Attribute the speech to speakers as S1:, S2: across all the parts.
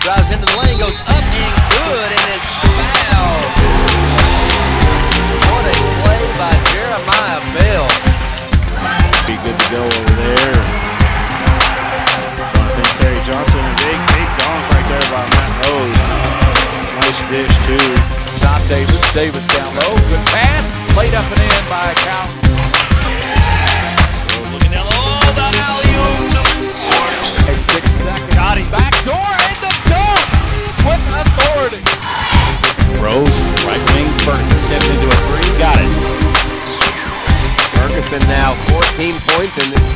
S1: Drives into the lane, goes up and good, and it's fouled. What a play by Jeremiah Bell.
S2: Be good to go over there. I think Terry Johnson, a big dunk right there by Matt Rose. Nice dish, too.
S3: Tom Davis down low. Good pass. Played up and in by Cal.
S1: Looking down low. Oh, the alley-oop.
S3: 6 seconds. Got him. Back door and the dunk with authority.
S4: Rose, right wing. Ferguson steps into a three. Got it. Ferguson now 14 points in this.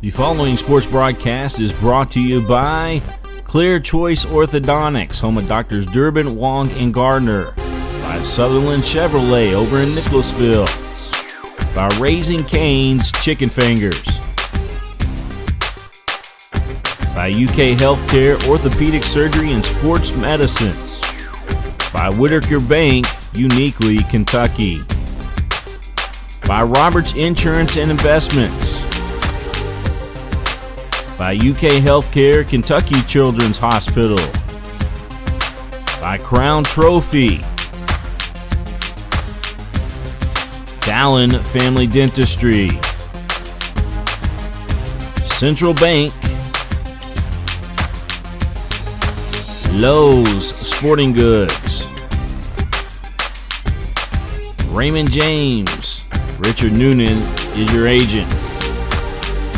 S5: The following sports broadcast is brought to you by Clear Choice Orthodontics, home of Doctors Durbin, Wong, and Gardner. By Sutherland Chevrolet over in Nicholasville. By Raising Cane's Chicken Fingers. By UK Healthcare, Orthopedic Surgery, and Sports Medicine. By Whitaker Bank, uniquely Kentucky. By Roberts Insurance and Investments. By UK Healthcare, Kentucky Children's Hospital. By Crown Trophy. Dallin Family Dentistry. Central Bank. Lowe's Sporting Goods. Raymond James. Richard Noonan is your agent.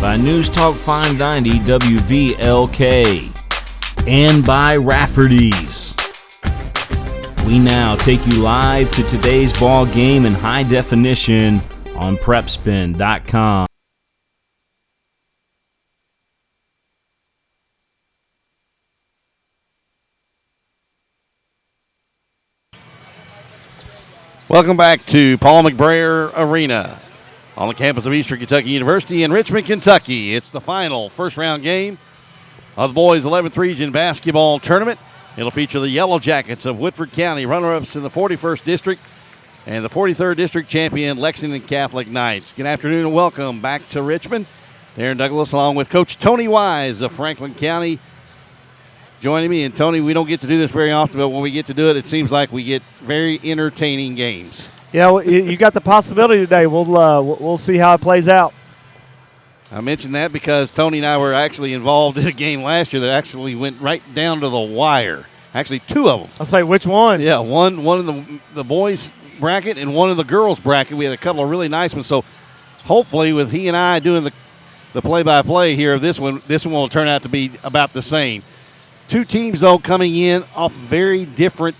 S5: By News Talk 590 WVLK. And by Rafferty's. We now take you live to today's ball game in high definition on PrepSpin.com.
S2: Welcome back to Paul McBrayer Arena on the campus of Eastern Kentucky University in Richmond, Kentucky. It's the final first-round game of the boys' 11th Region Basketball Tournament. It'll feature the Yellow Jackets of Woodford County, runner-ups in the 41st District, and the 43rd District champion, Lexington Catholic Knights. Good afternoon and welcome back to Richmond. Darren Douglas along with Coach Tony Wise of Franklin County joining me. And, Tony, we don't get to do this very often, but when we get to do it, it seems like we get very entertaining games.
S6: Yeah, well, you got the possibility today. We'll see how it plays out.
S2: I mentioned that because Tony and I were actually involved in a game last year that actually went right down to the wire. Actually, two of them.
S6: I'll say which one.
S2: Yeah, one in the boys' bracket and one in the girls' bracket. We had a couple of really nice ones. So hopefully with he and I doing the play-by-play here of this one will turn out to be about the same. Two teams, though, coming in off very different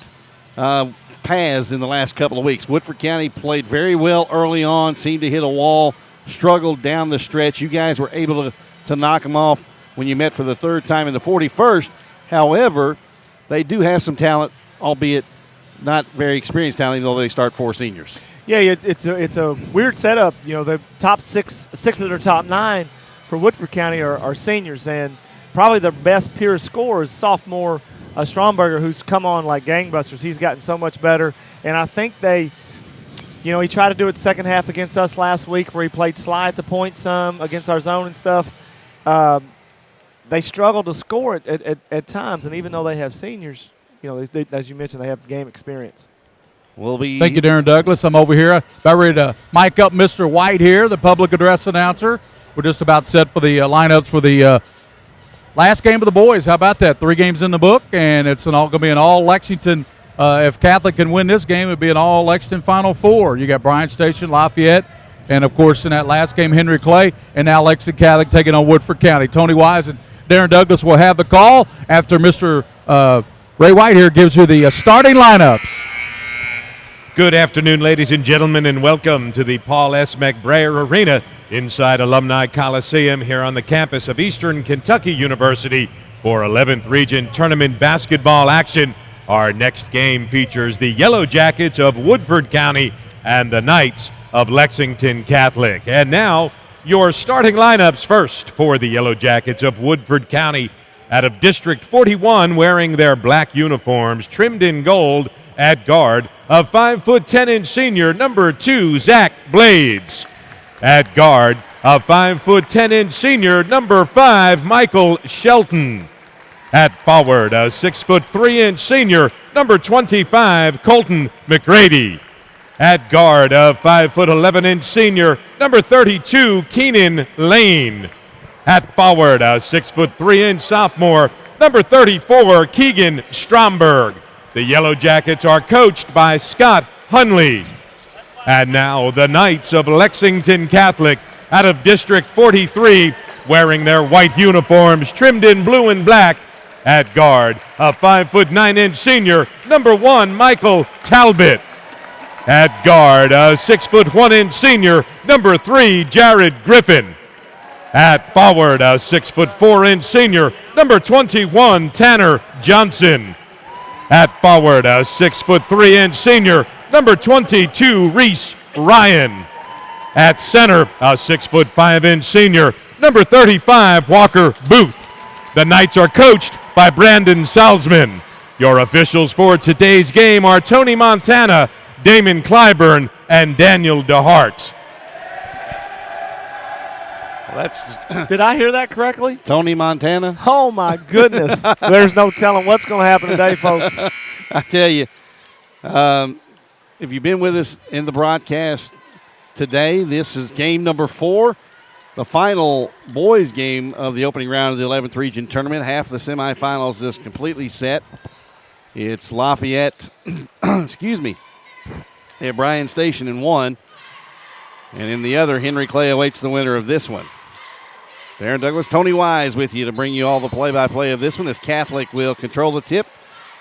S2: paths in the last couple of weeks. Woodford County played very well early on, seemed to hit a wall, struggled down the stretch. You guys were able to knock them off when you met for the third time in the 41st. However, they do have some talent, albeit not very experienced talent, even though they start four seniors.
S6: Yeah, it's a weird setup. You know, the top six of their top nine for Woodford County are seniors, and probably the best pure scorer is sophomore Stromberger, who's come on like gangbusters. He's gotten so much better, and I think he tried to do it second half against us last week where he played slide at the point some against our zone and stuff. They struggle to score it at times, and even though they have seniors, as you mentioned, they have game experience.
S3: Thank you, Darren Douglas. I'm over here about ready to mic up Mr. White here, the public address announcer. We're just about set for the lineups for the last game of the boys. How about that? 3 games in the book, and it's going to be an all Lexington. If Catholic can win this game, it would be an all Lexington Final Four. You got Bryan Station, Lafayette, and, of course, in that last game, Henry Clay, and now Lexington Catholic taking on Woodford County. Tony Wise and Darren Douglas will have the call after Mr. Ray White here gives you the starting lineups.
S7: Good afternoon, ladies and gentlemen, and welcome to the Paul S. McBrayer Arena inside Alumni Coliseum here on the campus of Eastern Kentucky University for 11th Region Tournament basketball action. Our next game features the Yellow Jackets of Woodford County and the Knights of Lexington Catholic. And now, your starting lineups first for the Yellow Jackets of Woodford County out of District 41, wearing their black uniforms trimmed in gold at guard, a 5'10" senior, number 2, Zach Blades. At guard, a 5'10" senior, number 5, Michael Shelton. At forward, a 6'3" senior, number 25, Colton McGrady. At guard, a 5'11" senior, number 32, Keenan Lane. At forward, a 6'3" sophomore, number 34, Keegan Stromberg. The Yellow Jackets are coached by Scott Hunley. And now the Knights of Lexington Catholic out of District 43, wearing their white uniforms trimmed in blue and black. At guard, a 5'9" senior, number 1, Michael Talbot. At guard, a 6'1" senior, number 3, Jared Griffin. At forward, a 6'4" senior, number 21, Tanner Johnson. At forward, a 6'3" senior, number 22, Reese Ryan. At center, a 6'5" senior, number 35, Walker Booth. The Knights are coached by Brandon Salzman. Your officials for today's game are Tony Montana, Damon Clyburn, and Daniel DeHart.
S6: Did I hear that correctly?
S2: Tony Montana.
S6: Oh, my goodness. There's no telling what's going to happen today, folks.
S2: I tell you, if you've been with us in the broadcast today, this is game number 4, the final boys game of the opening round of the 11th region tournament. Half of the semifinals just completely set. It's Lafayette, at Bryan Station in one, and in the other, Henry Clay awaits the winner of this one. Darren Douglas, Tony Wise with you to bring you all the play-by-play of this one as Catholic will control the tip,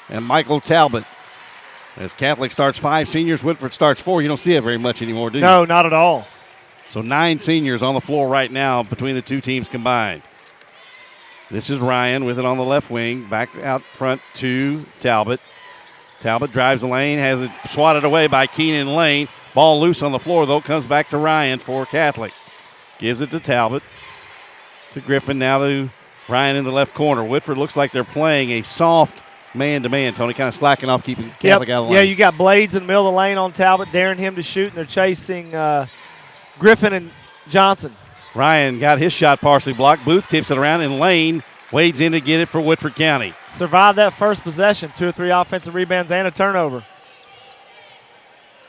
S2: and Michael Talbot. As Catholic starts 5 seniors, Woodford starts 4. You don't see it very much anymore, do you?
S6: No, not at all.
S2: So 9 seniors on the floor right now between the two teams combined. This is Ryan with it on the left wing. Back out front to Talbot. Talbot drives the lane, has it swatted away by Keenan Lane. Ball loose on the floor, though, comes back to Ryan for Catholic. Gives it to Talbot. To Griffin, now to Ryan in the left corner. Woodford looks like they're playing a soft man-to-man, Tony, kind of slacking off, keeping Catholic out of the lane.
S6: Yeah, you got Blades in the middle of the lane on Talbot, daring him to shoot, and they're chasing Griffin and Johnson.
S2: Ryan got his shot partially blocked. Booth tips it around, and Lane wades in to get it for Woodford County.
S6: Survived that first possession, 2 or 3 offensive rebounds and a turnover.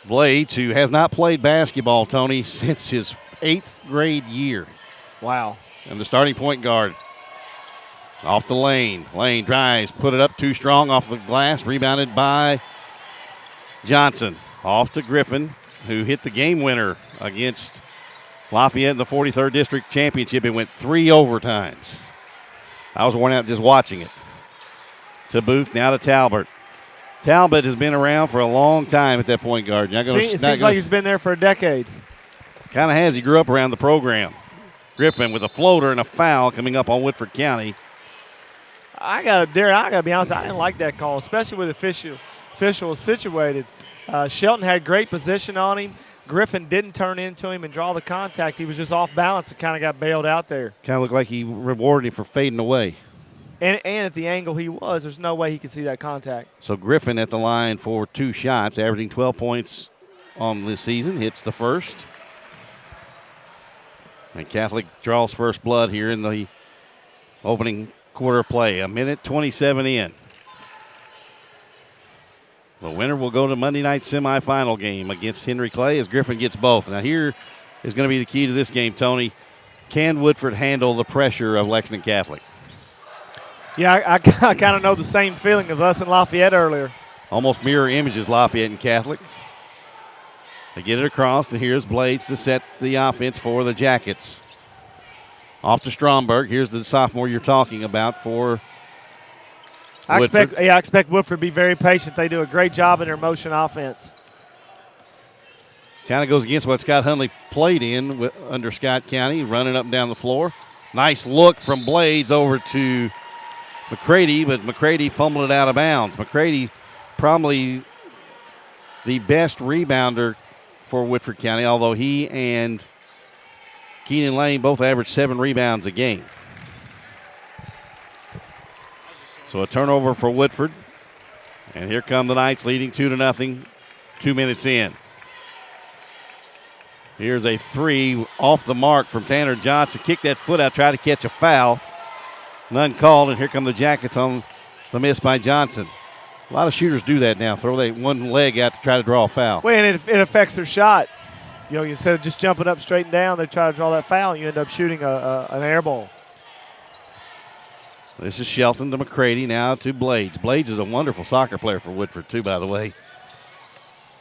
S2: Blades, who has not played basketball, Tony, since his 8th grade year.
S6: Wow.
S2: And the starting point guard. Off the lane. Lane drives, put it up too strong off the glass, rebounded by Johnson. Off to Griffin, who hit the game winner against Lafayette in the 43rd District Championship. It went 3 overtimes. I was worn out just watching it. To Booth, now to Talbot. Talbot has been around for a long time at that point guard. It
S6: seems like he's been there for a decade.
S2: Kind of has. He grew up around the program. Griffin with a floater and a foul coming up on Woodford County.
S6: I gotta be honest, I didn't like that call, especially with the official situated. Shelton had great position on him. Griffin didn't turn into him and draw the contact. He was just off balance and kind of got bailed out there.
S2: Kind of looked like he rewarded him for fading away.
S6: And at the angle he was, there's no way he could see that contact.
S2: So Griffin at the line for 2 shots, averaging 12 points on this season, hits the first. And Catholic draws first blood here in the opening quarter play. 1:27 in. The winner will go to Monday night semifinal game against Henry Clay as Griffin gets both. Now here is going to be the key to this game, Tony. Can Woodford handle the pressure of Lexington Catholic?
S6: Yeah, I kind of know the same feeling of us in Lafayette earlier.
S2: Almost mirror images, Lafayette and Catholic. They get it across, and here's Blades to set the offense for the Jackets. Off to Stromberg. Here's the sophomore you're talking about for Woodford.
S6: I expect Woodford to be very patient. They do a great job in their motion offense.
S2: Kind of goes against what Scott Hunley played in under Scott County, running up and down the floor. Nice look from Blades over to McCready, but McCready fumbled it out of bounds. McCready probably the best rebounder for Woodford County, although he and Keenan Lane both average 7 rebounds a game. So a turnover for Woodford. And here come the Knights leading 2-0, 2 minutes in. Here's a three off the mark from Tanner Johnson. Kick that foot out, try to catch a foul. None called, and here come the Jackets on the miss by Johnson. A lot of shooters do that now, throw that one leg out to try to draw a foul.
S6: Well, and it affects their shot. You know, instead of just jumping up straight and down, they try to draw that foul, and you end up shooting an air ball.
S2: This is Shelton to McCready, now to Blades. Blades is a wonderful soccer player for Woodford, too, by the way.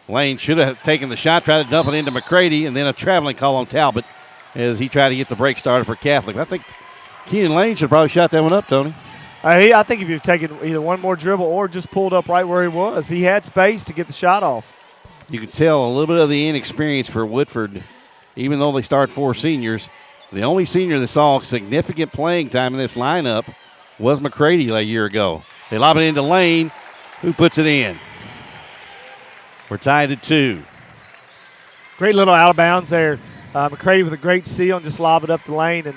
S2: Lane should have taken the shot, tried to dump it into McCready, and then a traveling call on Talbot as he tried to get the break started for Catholic. I think Keenan Lane should have probably shot that one up, Tony.
S6: I think if you've taken either one more dribble or just pulled up right where he was, he had space to get the shot off.
S2: You can tell a little bit of the inexperience for Woodford, even though they start 4 seniors. The only senior that saw significant playing time in this lineup was McCready a year ago. They lob it into Lane, who puts it in. We're tied at 2.
S6: Great little out of bounds there. McCready with a great seal and just lob it up the lane.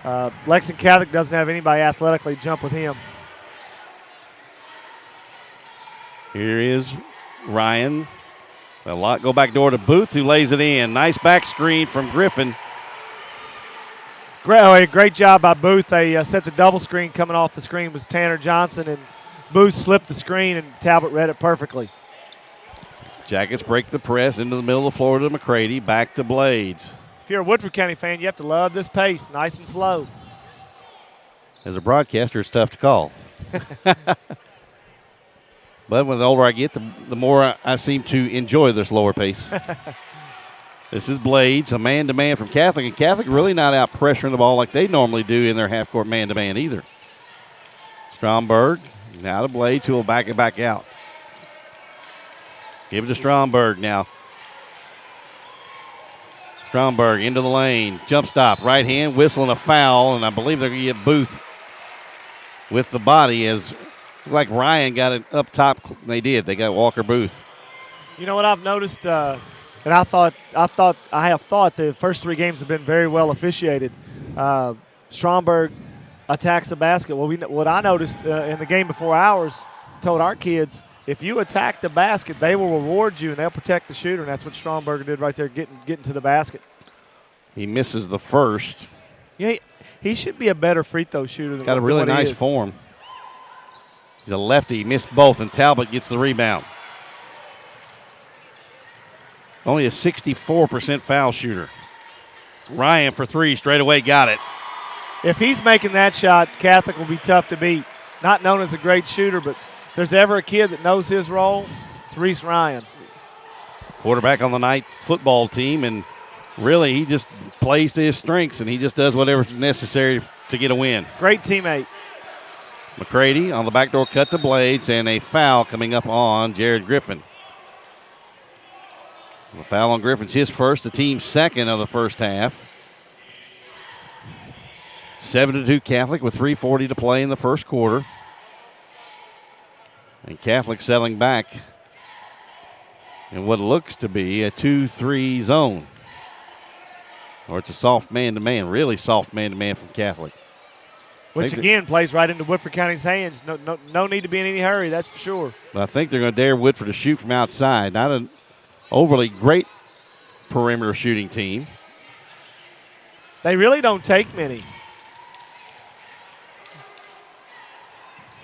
S6: And Lexington Catholic doesn't have anybody athletically jump with him.
S2: Here is Ryan. A lot go back door to Booth, who lays it in. Nice back screen from Griffin.
S6: Great job by Booth. They set the double screen. Coming off the screen was Tanner Johnson, and Booth slipped the screen, and Talbot read it perfectly.
S2: Jackets break the press into the middle of the floor to McCready. Back to Blades.
S6: If you're a Woodford County fan, you have to love this pace, nice and slow.
S2: As a broadcaster, it's tough to call. But when the older I get, the more I seem to enjoy this lower pace. This is Blades, a man-to-man from Catholic, and Catholic really not out pressuring the ball like they normally do in their half-court man-to-man either. Stromberg, now to Blades, who will back it back out. Give it to Stromberg now. Stromberg into the lane, jump stop, right hand, whistling a foul, and I believe they're going to get Booth with the body as like Ryan got it up top. They did. They got Walker Booth.
S6: You know what I've noticed, and I have thought the first 3 games have been very well officiated. Stromberg attacks the basket. Well, what I noticed in the game before ours, told our kids, if you attack the basket, they will reward you and they'll protect the shooter, and that's what Stromberg did right there, getting to the basket.
S2: He misses the first.
S6: Yeah, he should be a better free throw shooter than
S2: got a really nice form. He's a lefty. He missed both, and Talbot gets the rebound. Only a 64% foul shooter. Ryan for 3 straight away, got it.
S6: If he's making that shot, Catholic will be tough to beat. Not known as a great shooter, but if there's ever a kid that knows his role, it's Reese Ryan.
S2: Quarterback on the night football team, and really he just plays to his strengths, and he just does whatever's necessary to get a win.
S6: Great teammate.
S2: McCready on the backdoor cut to Blades, and a foul coming up on Jared Griffin. The foul on Griffin's his first, the team's second of the first half. 7-2 Catholic with 3:40 to play in the first quarter. And Catholic settling back in what looks to be a 2-3 zone. Or it's a soft man-to-man, really soft man-to-man from Catholic.
S6: Which, again, plays right into Woodford County's hands. No need to be in any hurry, that's for sure.
S2: I think they're going to dare Woodford to shoot from outside. Not an overly great perimeter shooting team.
S6: They really don't take many.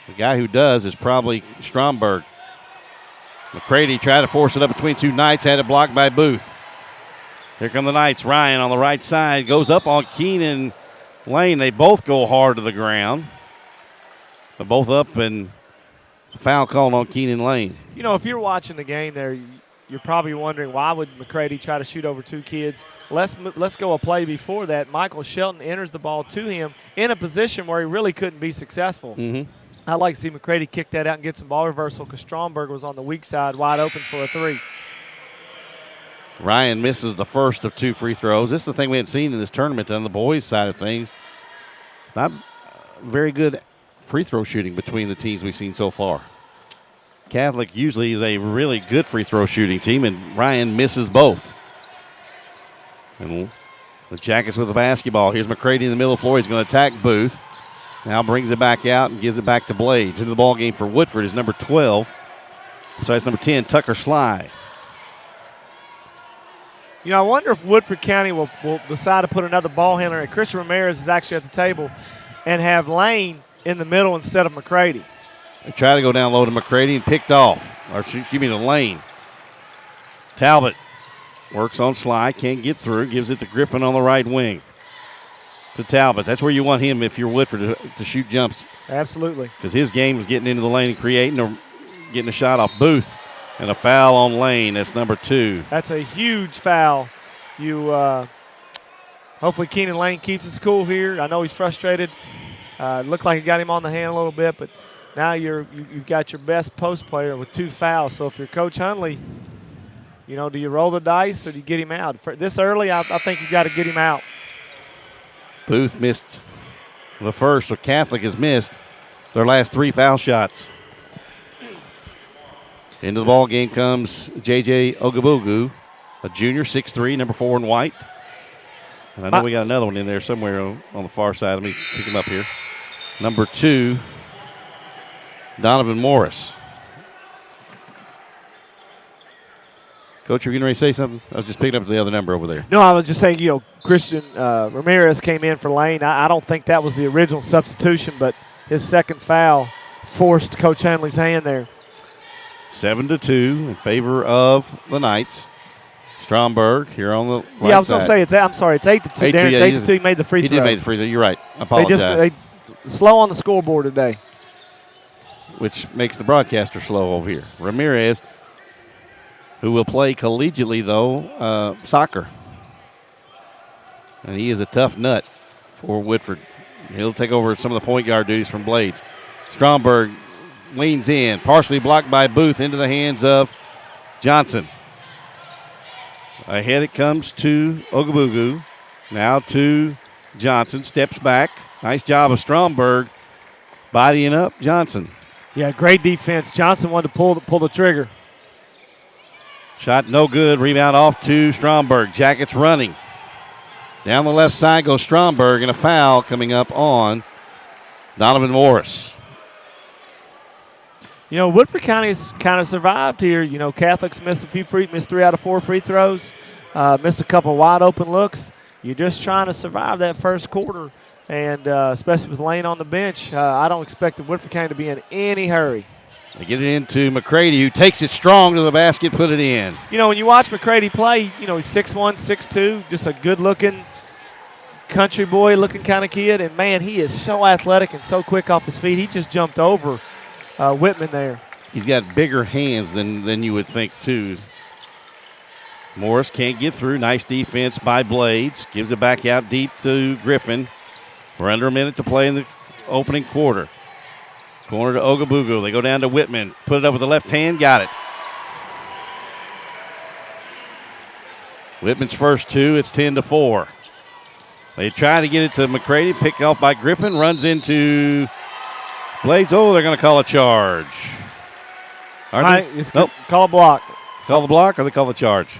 S2: The guy who does is probably Stromberg. McCready tried to force it up between 2 Knights, had it blocked by Booth. Here come the Knights. Ryan on the right side goes up on Keenan Lane. They both go hard to the ground. They're both up, and foul called on Keenan Lane.
S6: You know, if you're watching the game there, you're probably wondering why would McCready try to shoot over 2 kids. Let's go a play before that. Michael Shelton enters the ball to him in a position where he really couldn't be successful.
S2: Mm-hmm.
S6: I'd like to see McCready kick that out and get some ball reversal because Stromberg was on the weak side, wide open for a 3.
S2: Ryan misses the first of 2 free throws. This is the thing we hadn't seen in this tournament on the boys' side of things. Not very good free throw shooting between the teams we've seen so far. Catholic usually is a really good free throw shooting team, and Ryan misses both. And the Jackets with the basketball. Here's McCready in the middle of the floor. He's going to attack Booth. Now brings it back out and gives it back to Blades. Into the ball game for Woodford is number 12. So that's number 10, Tucker Sly.
S6: You know, I wonder if Woodford County will decide to put another ball handler. And Christian Ramirez is actually at the table and have Lane in the middle instead of McCready.
S2: They try to go down low to McCready and picked off. Or excuse me, to Lane. Talbot works on Sly, can't get through, gives it to Griffin on the right wing. To Talbot. That's where you want him if you're Woodford to shoot jumps.
S6: Absolutely.
S2: Because his game is getting into the lane and creating or getting a shot off Booth. And a foul on Lane. That's number 2.
S6: That's a huge foul. Hopefully Keenan Lane keeps his cool here. I know he's frustrated. Looked like he got him on the hand a little bit, but now you've got your best post player with 2 fouls. So if you're Coach Hundley, you know, do you roll the dice or do you get him out? For this early, I think you've got to get him out.
S2: Booth missed the first, so Catholic has missed their last 3 foul shots. Into the ball game comes J.J. Ogabugu, a junior, 6'3", number 4 in white. And I know we got another one in there somewhere on the far side. Let me pick him up here. Number 2, Donovan Morris. Coach, you're getting ready to say something? I was just picking up the other number over there.
S6: No, I was just saying, you know, Christian Ramirez came in for Lane. I don't think that was the original substitution, but his second foul forced Coach Hanley's hand there.
S2: 7-2 in favor of the Knights. Stromberg here on the right
S6: Yeah, I was going to
S2: side.
S6: say, I'm sorry, it's 8-2. Darren, it's 8-2. He made the free throw.
S2: He did make the free throw. You're right. I apologize.
S6: They slow on the scoreboard today.
S2: Which makes the broadcaster slow over here. Ramirez, who will play collegiately, though, soccer. And he is a tough nut for Woodford. He'll take over some of the point guard duties from Blades. Stromberg leans in, partially blocked by Booth, into the hands of Johnson. Ahead it comes to Ogabugu. Now to Johnson. Steps back. Nice job of Stromberg bodying up Johnson.
S6: Yeah, great defense. Johnson wanted to pull the trigger.
S2: Shot no good. Rebound off to Stromberg. Jackets running. Down the left side goes Stromberg, and a foul coming up on Donovan Morris.
S6: You know, Woodford County has kind of survived here. You know, Catholics missed 3 out of 4 free throws, missed a couple wide open looks. You're just trying to survive that first quarter, and especially with Lane on the bench, I don't expect the Woodford County to be in any hurry.
S2: They get it into McCready, who takes it strong to the basket, put it in.
S6: You know, when you watch McCready play, you know, he's 6'1", 6'2", just a good-looking country boy-looking kind of kid, and, man, he is so athletic and so quick off his feet. He just jumped over Whitman there.
S2: He's got bigger hands than you would think, too. Morris can't get through. Nice defense by Blades. Gives it back out deep to Griffin. We're under a minute to play in the opening quarter. Corner to Ogabugu. They go down to Whitman. Put it up with the left hand. Got it. Whitman's first 2. It's 10-4. They try to get it to McCready. Picked off by Griffin. Runs into Blades. Oh, they're going to call a charge.
S6: Nope. Call a block.
S2: Call the block or they call the charge?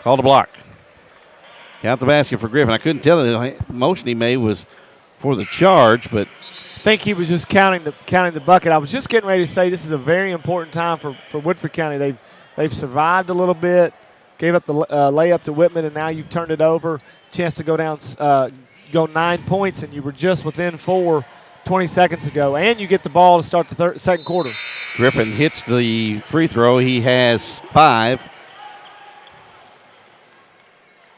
S2: Call the block. Count the basket for Griffin. I couldn't tell the motion he made was for the charge, but
S6: I think he was just counting the bucket. I was just getting ready to say this is a very important time for Woodford County. They've survived a little bit, gave up the layup to Whitman, and now you've turned it over. Chance to go down, go 9 points, and you were just within 4 20 seconds ago, and you get the ball to start the second quarter.
S2: Griffin hits the free throw. He has 5.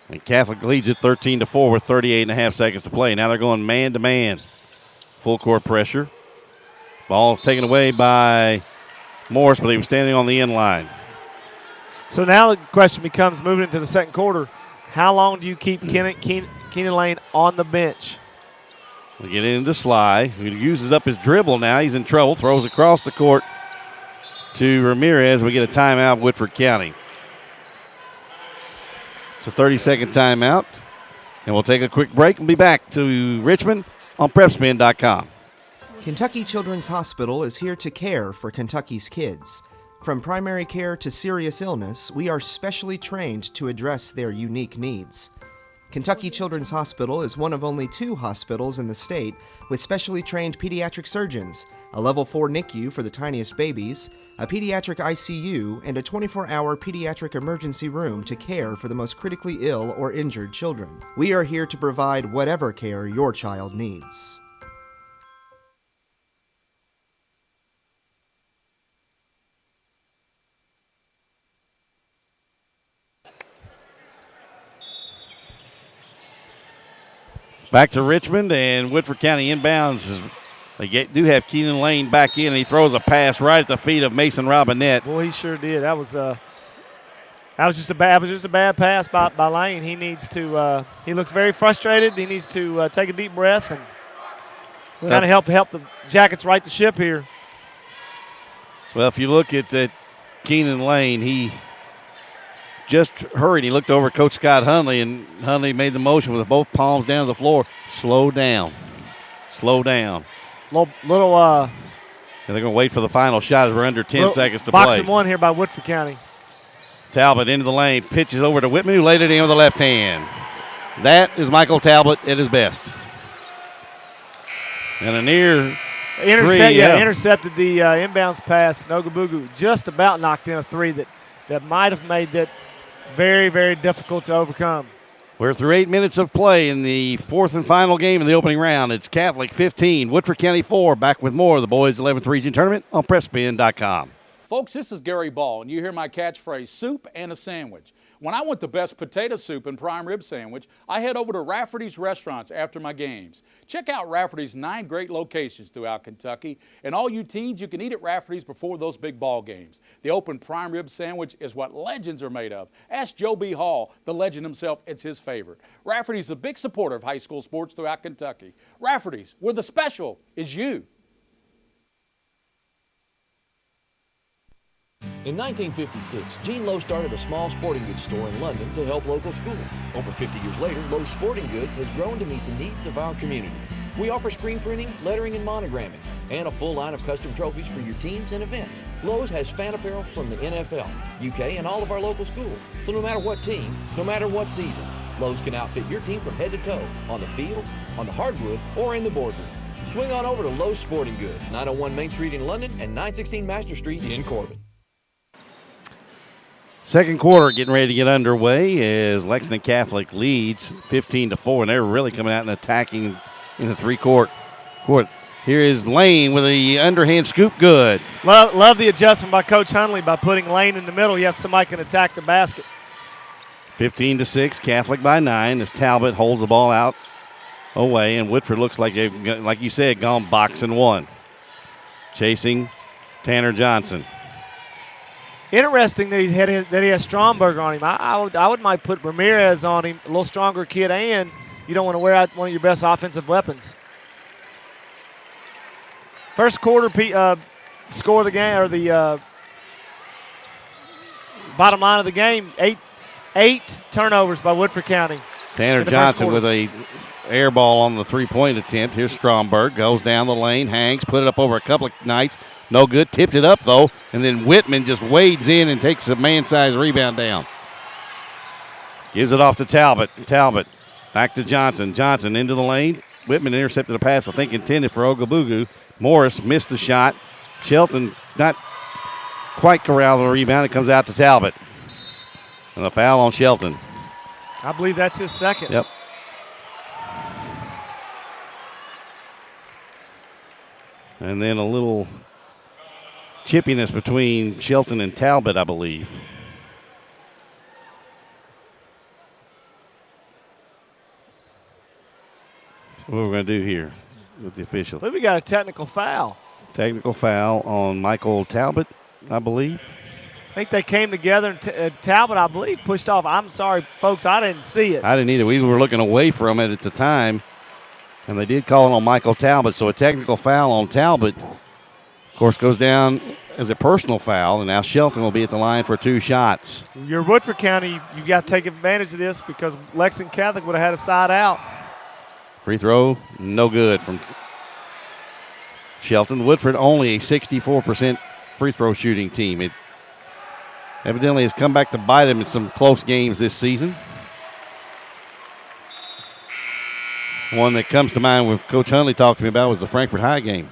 S2: And Catholic leads it 13-4 with 38.5 seconds to play. Now they're going man-to-man. Full court pressure. Ball taken away by Morris, but he was standing on the end line.
S6: So now the question becomes, moving into the second quarter, how long do you keep Keenan Lane on the bench?
S2: We get into Sly, who uses up his dribble now. He's in trouble. Throws across the court to Ramirez. We get a timeout, Woodford County. It's a 30-second timeout. And we'll take a quick break and be back to Richmond on PrepSpin.com.
S8: Kentucky Children's Hospital is here to care for Kentucky's kids. From primary care to serious illness, we are specially trained to address their unique needs. Kentucky Children's Hospital is one of only 2 hospitals in the state with specially trained pediatric surgeons, a level 4 NICU for the tiniest babies, a pediatric ICU, and a 24-hour pediatric emergency room to care for the most critically ill or injured children. We are here to provide whatever care your child needs.
S2: Back to Richmond, and Woodford County inbounds. They do have Keenan Lane back in, and he throws a pass right at the feet of Mason Robinette.
S6: Boy, he sure did. That was just a bad pass by Lane. He needs to. He looks very frustrated. He needs to take a deep breath and kind of help the Jackets right the ship here.
S2: Well, if you look at that Keenan Lane, he just hurried. He looked over at Coach Scott Hundley, and Hundley made the motion with both palms down to the floor. Slow down. Slow down.
S6: Little
S2: and they're going to wait for the final shot as we're under 10 seconds to play.
S6: Boxing one here by Woodford County.
S2: Talbot into the lane, pitches over to Whitman, who laid it in with the left hand. That is Michael Talbot at his best. And a near
S6: intercepted the inbounds pass. Nogabugu just about knocked in a three that might have made that very, very difficult to overcome.
S2: We're through 8 minutes of play in the 4th and final game in the opening round. It's Catholic 15, Woodford County 4. Back with more of the boys' 11th region tournament on PrepSpin.com.
S3: Folks, this is Gary Ball, and you hear my catchphrase, soup and a sandwich. When I want the best potato soup and prime rib sandwich, I head over to Rafferty's Restaurants after my games. Check out Rafferty's 9 great locations throughout Kentucky, and all you teens, you can eat at Rafferty's before those big ball games. The open prime rib sandwich is what legends are made of. Ask Joe B. Hall, the legend himself, it's his favorite. Rafferty's a big supporter of high school sports throughout Kentucky. Rafferty's, where the special is you.
S9: In 1956, Gene Lowe started a small sporting goods store in London to help local schools. Over 50 years later, Lowe's Sporting Goods has grown to meet the needs of our community. We offer screen printing, lettering, and monogramming, and a full line of custom trophies for your teams and events. Lowe's has fan apparel from the NFL, UK, and all of our local schools. So no matter what team, no matter what season, Lowe's can outfit your team from head to toe, on the field, on the hardwood, or in the boardroom. Swing on over to Lowe's Sporting Goods, 901 Main Street in London and 916 Master Street in Corbin.
S2: Second quarter getting ready to get underway as Lexington Catholic leads 15-4, and they're really coming out and attacking in the three-court court. Here is Lane with the underhand scoop, good.
S6: Love the adjustment by Coach Hundley by putting Lane in the middle. You have somebody can attack the basket.
S2: 15-6, Catholic by 9 as Talbot holds the ball out away, and Woodford looks like they've, like you said, gone boxing one. Chasing Tanner Johnson.
S6: Interesting that he has Stromberg on him. I would might put Ramirez on him, a little stronger kid, and you don't want to wear out one of your best offensive weapons. First quarter score of the game, or the bottom line of the game, eight turnovers by Woodford County.
S2: Tanner Johnson with a air ball on the three-point attempt. Here's Stromberg, goes down the lane, hangs, put it up over a couple of nights. No good. Tipped it up, though, and then Whitman just wades in and takes a man-sized rebound down. Gives it off to Talbot. Talbot back to Johnson. Johnson into the lane. Whitman intercepted a pass, I think, intended for Ogabugu. Morris missed the shot. Shelton not quite corralled the rebound. It comes out to Talbot. And a foul on Shelton.
S6: I believe that's his second.
S2: Yep. And then a little chippiness between Shelton and Talbot, I believe. So what we're going to do here with the official.
S6: I believe we got a technical foul.
S2: Technical foul on Michael Talbot, I believe.
S6: I think they came together, and Talbot, I believe, pushed off. I'm sorry, folks, I didn't see it.
S2: I didn't either. We were looking away from it at the time, and they did call it on Michael Talbot. So a technical foul on Talbot, of course, goes down as a personal foul, and now Shelton will be at the line for 2 shots.
S6: You're Woodford County. You got to take advantage of this because Lexington Catholic would have had a side out.
S2: Free throw, no good from Shelton. Woodford only a 64% free throw shooting team. It evidently has come back to bite him in some close games this season. One that comes to mind when Coach Hundley talked to me about was the Frankfort High game,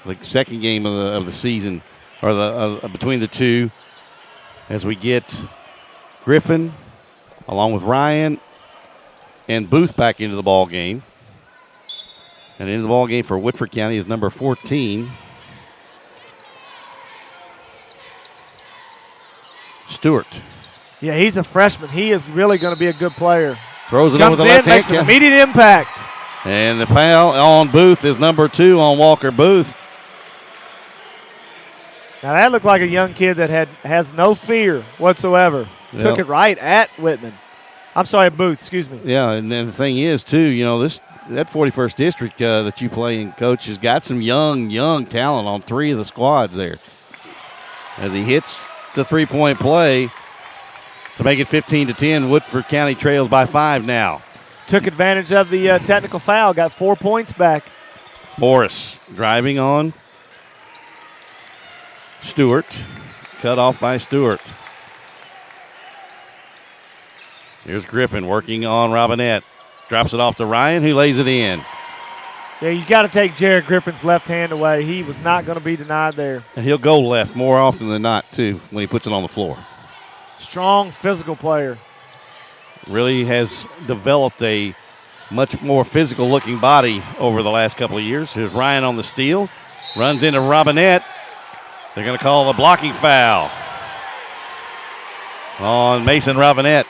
S2: the second game of the season, or the between the two, as we get Griffin along with Ryan and Booth back into the ball game. And into the ball game for Woodford County is number 14, Stewart.
S6: Yeah, he's a freshman. He is really going to be a good player.
S2: Throws it over the left hand.
S6: Makes an immediate impact.
S2: And the foul on Booth is number 2 on Walker Booth.
S6: Now that looked like a young kid that has no fear whatsoever.
S2: Yep.
S6: Took it right at Whitman. I'm sorry, Booth. Excuse me.
S2: Yeah, and then the thing is too, that 41st district that you play in, Coach, has got some young talent on 3 of the squads there. As he hits the 3-point play to make it 15-10, Woodford County trails by 5 now.
S6: Took advantage of the technical foul, got 4 points back.
S2: Morris driving on Stewart, cut off by Stewart. Here's Griffin working on Robinette. Drops it off to Ryan, who lays it in.
S6: Yeah, you got to take Jared Griffin's left hand away. He was not going to be denied there.
S2: And he'll go left more often than not, too, when he puts it on the floor.
S6: Strong physical player.
S2: Really has developed a much more physical-looking body over the last couple of years. Here's Ryan on the steal. Runs into Robinette. They're going to call a blocking foul on Mason Robinette.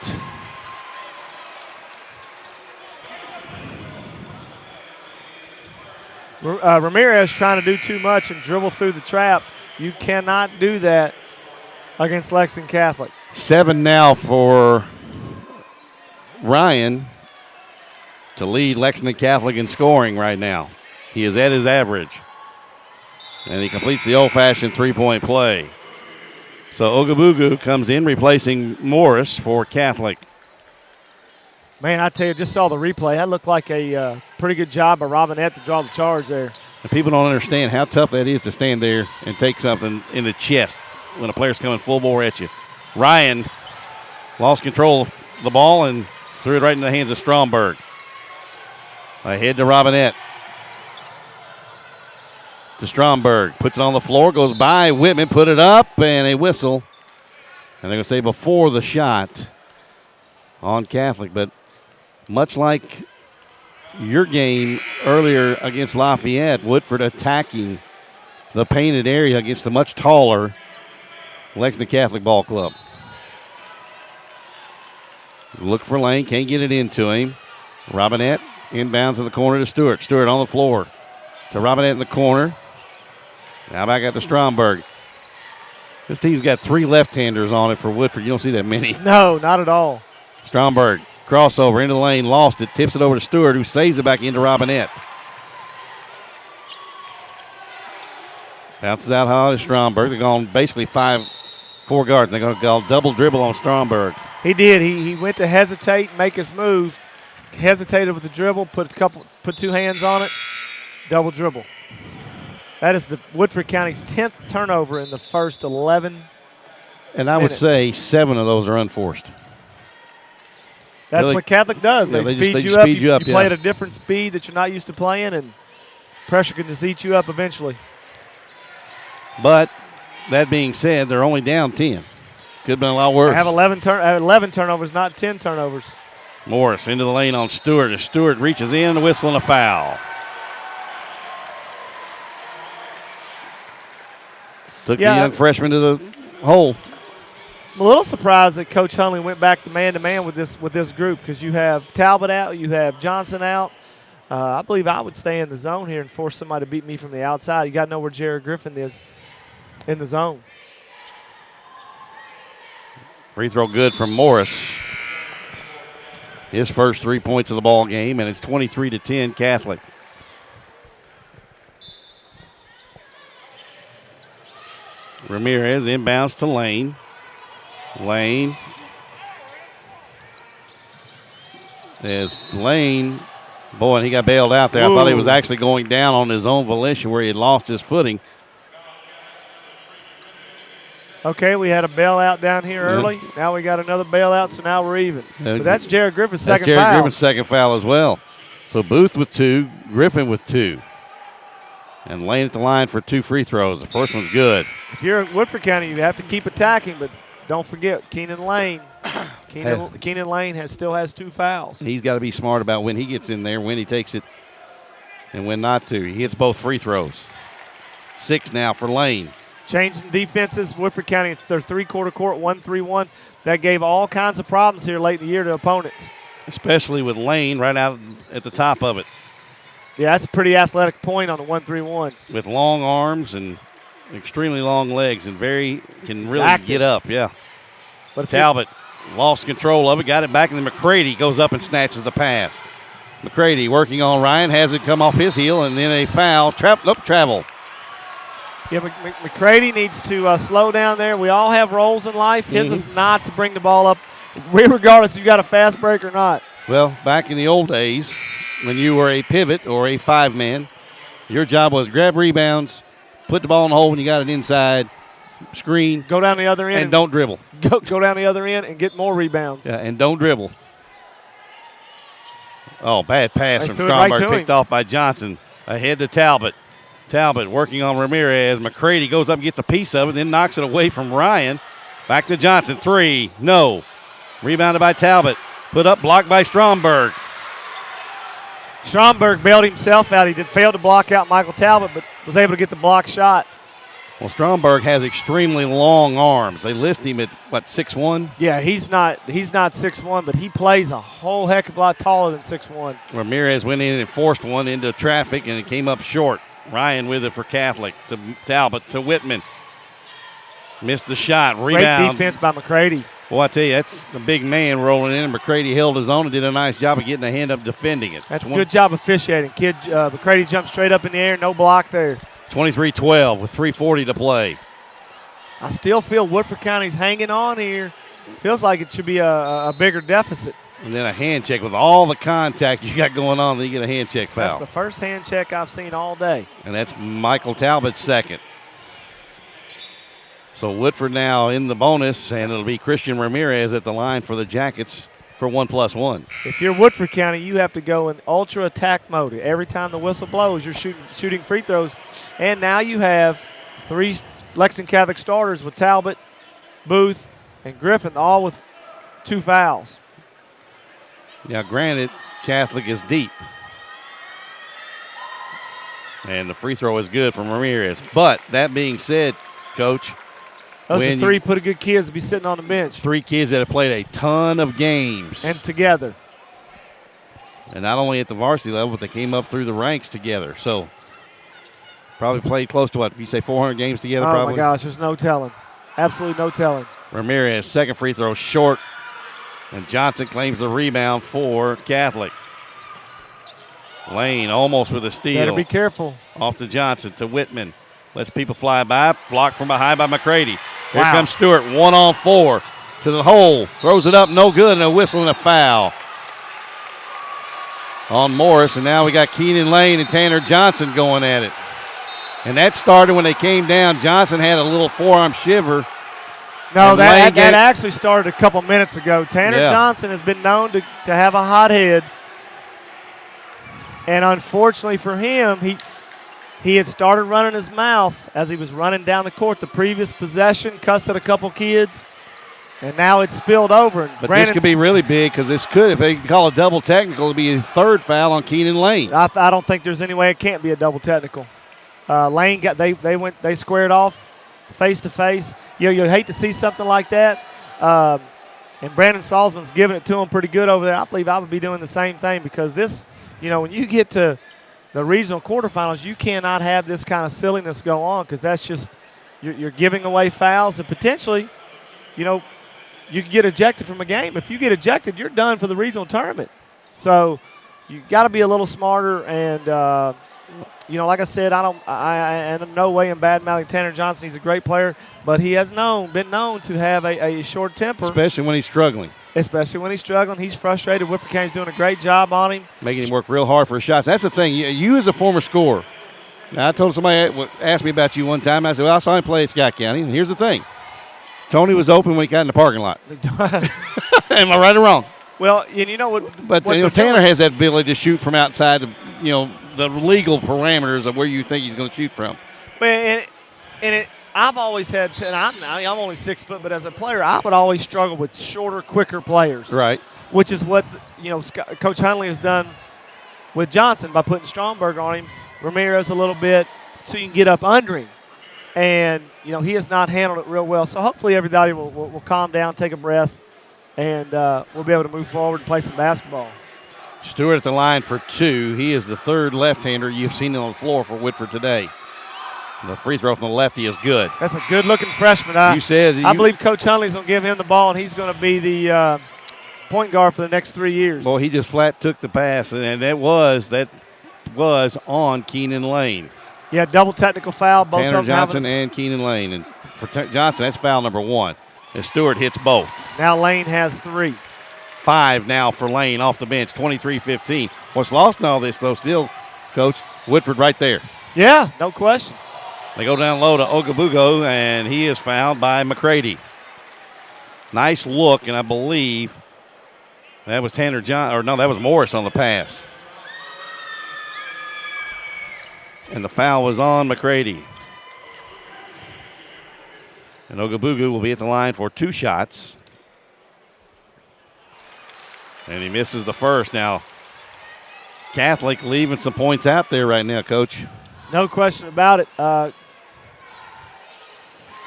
S6: Ramirez trying to do too much and dribble through the trap. You cannot do that against Lexington Catholic.
S2: 7 now for Ryan to lead Lexington Catholic in scoring right now. He is at his average. And he completes the old-fashioned 3-point play. So Ogabugu comes in replacing Morris for Catholic.
S6: Man, I tell you, just saw the replay. That looked like a pretty good job by Robinette to draw the charge there.
S2: And people don't understand how tough that is to stand there and take something in the chest when a player's coming full bore at you. Ryan lost control of the ball and threw it right in the hands of Stromberg. Ahead to Robinette. To Stromberg. Puts it on the floor, goes by Whitman, put it up, and a whistle. And they're going to say before the shot on Catholic, but much like your game earlier against Lafayette, Woodford attacking the painted area against the much taller Lexington Catholic Ball Club. Look for Lane, can't get it into him. Robinette inbounds in the corner to Stewart. Stewart on the floor to Robinette in the corner. Now back out to Stromberg. This team's got 3 left-handers on it for Woodford. You don't see that many.
S6: No, not at all.
S2: Stromberg, crossover into the lane, lost it, tips it over to Stewart, who saves it back into Robinette. Bounces out high to Stromberg. They're going basically 5-4 guards. They're going to go double dribble on Stromberg.
S6: He did. He went to hesitate, make his move, hesitated with the dribble, put 2 hands on it, double dribble. That is the Woodford County's 10th turnover in the first 11
S2: And I would say 7 of those are unforced.
S6: That's
S2: really,
S6: what Catholic does.
S2: Yeah,
S6: they
S2: speed
S6: you up. You play
S2: yeah.
S6: at a different speed that you're not used to playing, and pressure can just eat you up eventually.
S2: But that being said, they're only down 10. Could have been a lot worse.
S6: I have 11 turnovers, not 10 turnovers.
S2: Morris into the lane on Stewart. As Stewart reaches in, a whistle and a foul. Took the young freshman to the hole.
S6: I'm a little surprised that Coach Hundley went back to man-to-man with this group, because you have Talbot out, you have Johnson out. I believe I would stay in the zone here and force somebody to beat me from the outside. You got to know where Jared Griffin is in the zone.
S2: Free throw good from Morris. His first 3 points of the ball game, and it's 23-10 Catholic. Ramirez inbounds to Lane. Lane. As Lane, boy, and he got bailed out there. Ooh. I thought he was actually going down on his own volition where he had lost his footing.
S6: Okay, we had a bailout down here early. Now we got another bailout, so now we're even. But that's Jared Griffin's second foul.
S2: That's Jared Griffin's second foul as well. So Booth with 2, Griffin with 2. And Lane at the line for 2 free throws. The first one's good.
S6: If you're at Woodford County, you have to keep attacking, but don't forget Keenan Lane. Keenan Lane still has 2 fouls.
S2: He's got to be smart about when he gets in there, when he takes it, and when not to. He hits both free throws. 6 now for Lane.
S6: Changing defenses, Woodford County, their 3-quarter court, 1-3-1. That gave all kinds of problems here late in the year to opponents.
S2: Especially with Lane right out at the top of it.
S6: Yeah, that's a pretty athletic point on the 1-3-1.
S2: With long arms and extremely long legs and can really get up, yeah.
S6: But
S2: Talbot lost control of it, got it back, and then McCready goes up and snatches the pass. McCready working on Ryan, has it come off his heel, and then a foul. Travel.
S6: Yeah, McCready needs to slow down there. We all have roles in life. His is not to bring the ball up, regardless if you got a fast break or not.
S2: Well, back in the old days, when you were a pivot or a 5-man, your job was grab rebounds, put the ball in the hole when you got it inside, screen.
S6: Go down the other end.
S2: And don't dribble.
S6: Go down the other end and get more rebounds.
S2: Yeah, and don't dribble. Oh, bad pass from Stromberg, picked off by Johnson. Ahead to Talbot. Talbot working on Ramirez. McCready goes up and gets a piece of it, then knocks it away from Ryan. Back to Johnson. 3. No. Rebounded by Talbot. Put up, blocked by Stromberg.
S6: Stromberg bailed himself out. He failed to block out Michael Talbot, but was able to get the block shot.
S2: Well, Stromberg has extremely long arms. They list him at, 6'1"?
S6: Yeah, he's not 6'1", but he plays a whole heck of a lot taller than 6'1".
S2: Ramirez went in and forced one into traffic, and it came up short. Ryan with it for Catholic to Talbot to Whitman. Missed the shot. Rebound.
S6: Great defense by McCready.
S2: Well, I tell you, that's a big man rolling in, and McCready held his own and did a nice job of getting the hand up defending it.
S6: That's a good job officiating. McCready jumped straight up in the air, no block there.
S2: 23-12 with 3:40 to play.
S6: I still feel Woodford County's hanging on here. Feels like it should be a bigger deficit.
S2: And then a hand check with all the contact you got going on, then you get a hand check foul.
S6: That's the first hand check I've seen all day.
S2: And that's Michael Talbot's second. So Woodford now in the bonus, and it'll be Christian Ramirez at the line for the Jackets for 1+1.
S6: If you're Woodford County, you have to go in ultra attack mode. Every time the whistle blows, you're shooting free throws. And now you have 3 Lexington Catholic starters with Talbot, Booth, and Griffin, all with 2 fouls.
S2: Now, granted, Catholic is deep. And the free throw is good from Ramirez. But that being said, Coach,
S6: those are 3 pretty good kids to be sitting on the bench.
S2: 3 kids that have played a ton of games.
S6: And together.
S2: And not only at the varsity level, but they came up through the ranks together. So probably played close to what? You say 400 games together probably?
S6: Oh, my gosh, there's no telling. Absolutely no telling.
S2: Ramirez, second free throw, short. And Johnson claims the rebound for Catholic. Lane almost with a steal.
S6: Better be careful.
S2: Off to Johnson, to Whitman. Lets people fly by. Blocked from behind by McCready. Here
S6: Wow.
S2: comes Stewart, 1-on-4 to the hole. Throws it up, no good, and a whistle and a foul on Morris. And now we got Keenan Lane and Tanner Johnson going at it. And that started when they came down. Johnson had a little forearm shiver.
S6: No, that actually started a couple minutes ago. Tanner Johnson has been known to have a hot head. And unfortunately for him, he had started running his mouth as he was running down the court. The previous possession, cussed at a couple kids, and now it's spilled over.
S2: But this could be really big because this could, if they call a double technical, it'll be a 3rd foul on Keenan Lane.
S6: I don't think there's any way it can't be a double technical. Lane they squared off face to face. You hate to see something like that. And Brandon Salzman's giving it to him pretty good over there. I believe I would be doing the same thing because this, when you get to the regional quarterfinals, you cannot have this kind of silliness go on because that's just you're giving away fouls and potentially, you could get ejected from a game. If you get ejected, you're done for the regional tournament. So you got to be a little smarter and. Like I said, I in no way am bad-mouthing Tanner Johnson. He's a great player, but he has been known to have a short temper.
S2: Especially when he's struggling.
S6: He's frustrated. Woodford County's doing a great job on him.
S2: Making him work real hard for his shots. That's the thing. You as a former scorer. Now, I told somebody asked me about you one time. I said, well, I saw him play at Scott County. And here's the thing. Tony was open when he got in the parking lot. Am I right or wrong?
S6: Well, and you know what?
S2: But
S6: what
S2: Tanner has that ability to shoot from outside, the legal parameters of where you think he's going to shoot from.
S6: Well, I've always had, and I'm only 6 foot, but as a player, I would always struggle with shorter, quicker players.
S2: Right.
S6: Which is what Coach Hunley has done with Johnson by putting Stromberg on him, Ramirez a little bit, so you can get up under him. And he has not handled it real well. So hopefully everybody will calm down, take a breath, and we'll be able to move forward and play some basketball.
S2: Stewart at the line for 2. He is the third left-hander you've seen on the floor for Woodford today. The free throw from the lefty is good.
S6: That's a good-looking freshman. I believe Coach Hunley's going to give him the ball, and he's going to be the point guard for the next 3 years.
S2: Well, he just flat took the pass, and that was on Keenan Lane.
S6: Yeah, double technical foul. Both
S2: Tanner
S6: of them
S2: Johnson and Keenan Lane. And for Johnson, that's foul number 1. And Stewart hits both.
S6: Now Lane has 3.
S2: 5 now for Lane off the bench, 23-15. What's lost in all this, though, still, Coach, Woodford right there.
S6: Yeah, no question.
S2: They go down low to Ogabugo, and he is fouled by McCready. Nice look, and I believe that was that was Morris on the pass. And the foul was on McCready. And Ogabugo will be at the line for 2 shots. And he misses the first. Now, Catholic leaving some points out there right now, Coach.
S6: No question about it.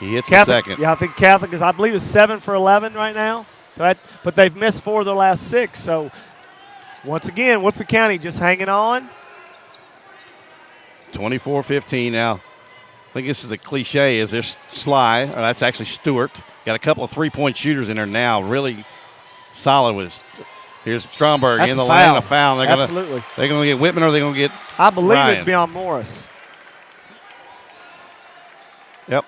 S2: He hits
S6: Catholic,
S2: the second.
S6: Yeah, I think Catholic I believe, is 7 for 11 right now. But they've missed 4 of their last 6. So, once again, Woodford County just hanging on.
S2: 24-15 now. I think this is a cliche. Is this Sly? Or that's actually Stewart. Got a couple of three-point shooters in there now. Really solid with. Here's Stromberg in the line of foul.
S6: Absolutely.
S2: They're going to get Whitman or they're going to get
S6: I believe
S2: Ryan.
S6: it'd be on Morris.
S2: Yep.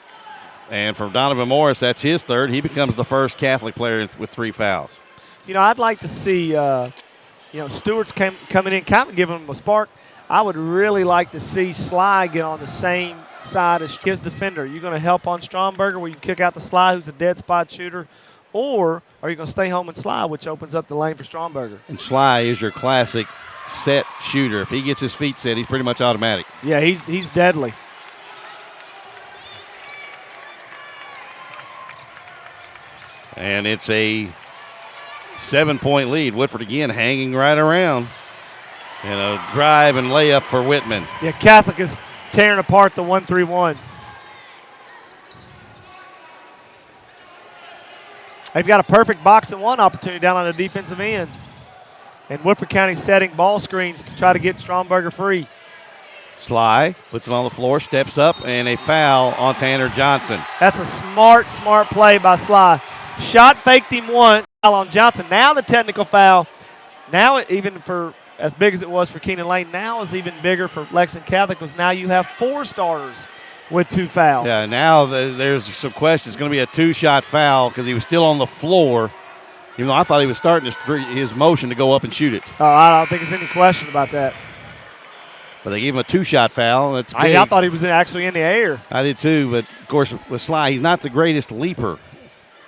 S2: And for Donovan Morris, that's his third. He becomes the first Catholic player with 3 fouls.
S6: I'd like to see, Stewart's coming in, kind of giving him a spark. I would really like to see Sly get on the same side as his defender. You're going to help on Stromberger where you can kick out the Sly, who's a dead spot shooter, or are you going to stay home and Sly, which opens up the lane for Stromberger?
S2: And Sly is your classic set shooter. If he gets his feet set, he's pretty much automatic.
S6: Yeah, he's deadly.
S2: And it's a 7-point lead. Woodford again hanging right around. And a drive and layup for Whitman.
S6: Yeah, Catholic is tearing apart the 1-3-1. They've got a perfect box and one opportunity down on the defensive end. And Woodford County setting ball screens to try to get Stromberger free.
S2: Sly puts it on the floor, steps up, and a foul on Tanner Johnson.
S6: That's a smart play by Sly. Shot faked him once, foul on Johnson. Now the technical foul. Now even for as big as it was for Keenan Lane, now is even bigger for Lexington Catholic because now you have 4 starters with 2 fouls.
S2: Yeah, now there's some questions. It's going to be a 2-shot foul because he was still on the floor, even though I thought he was starting his motion to go up and shoot it.
S6: Oh, I don't think there's any question about that.
S2: But they gave him a 2-shot foul. That's big.
S6: I thought he was actually in the air.
S2: I did too, but of course with Sly, he's not the greatest leaper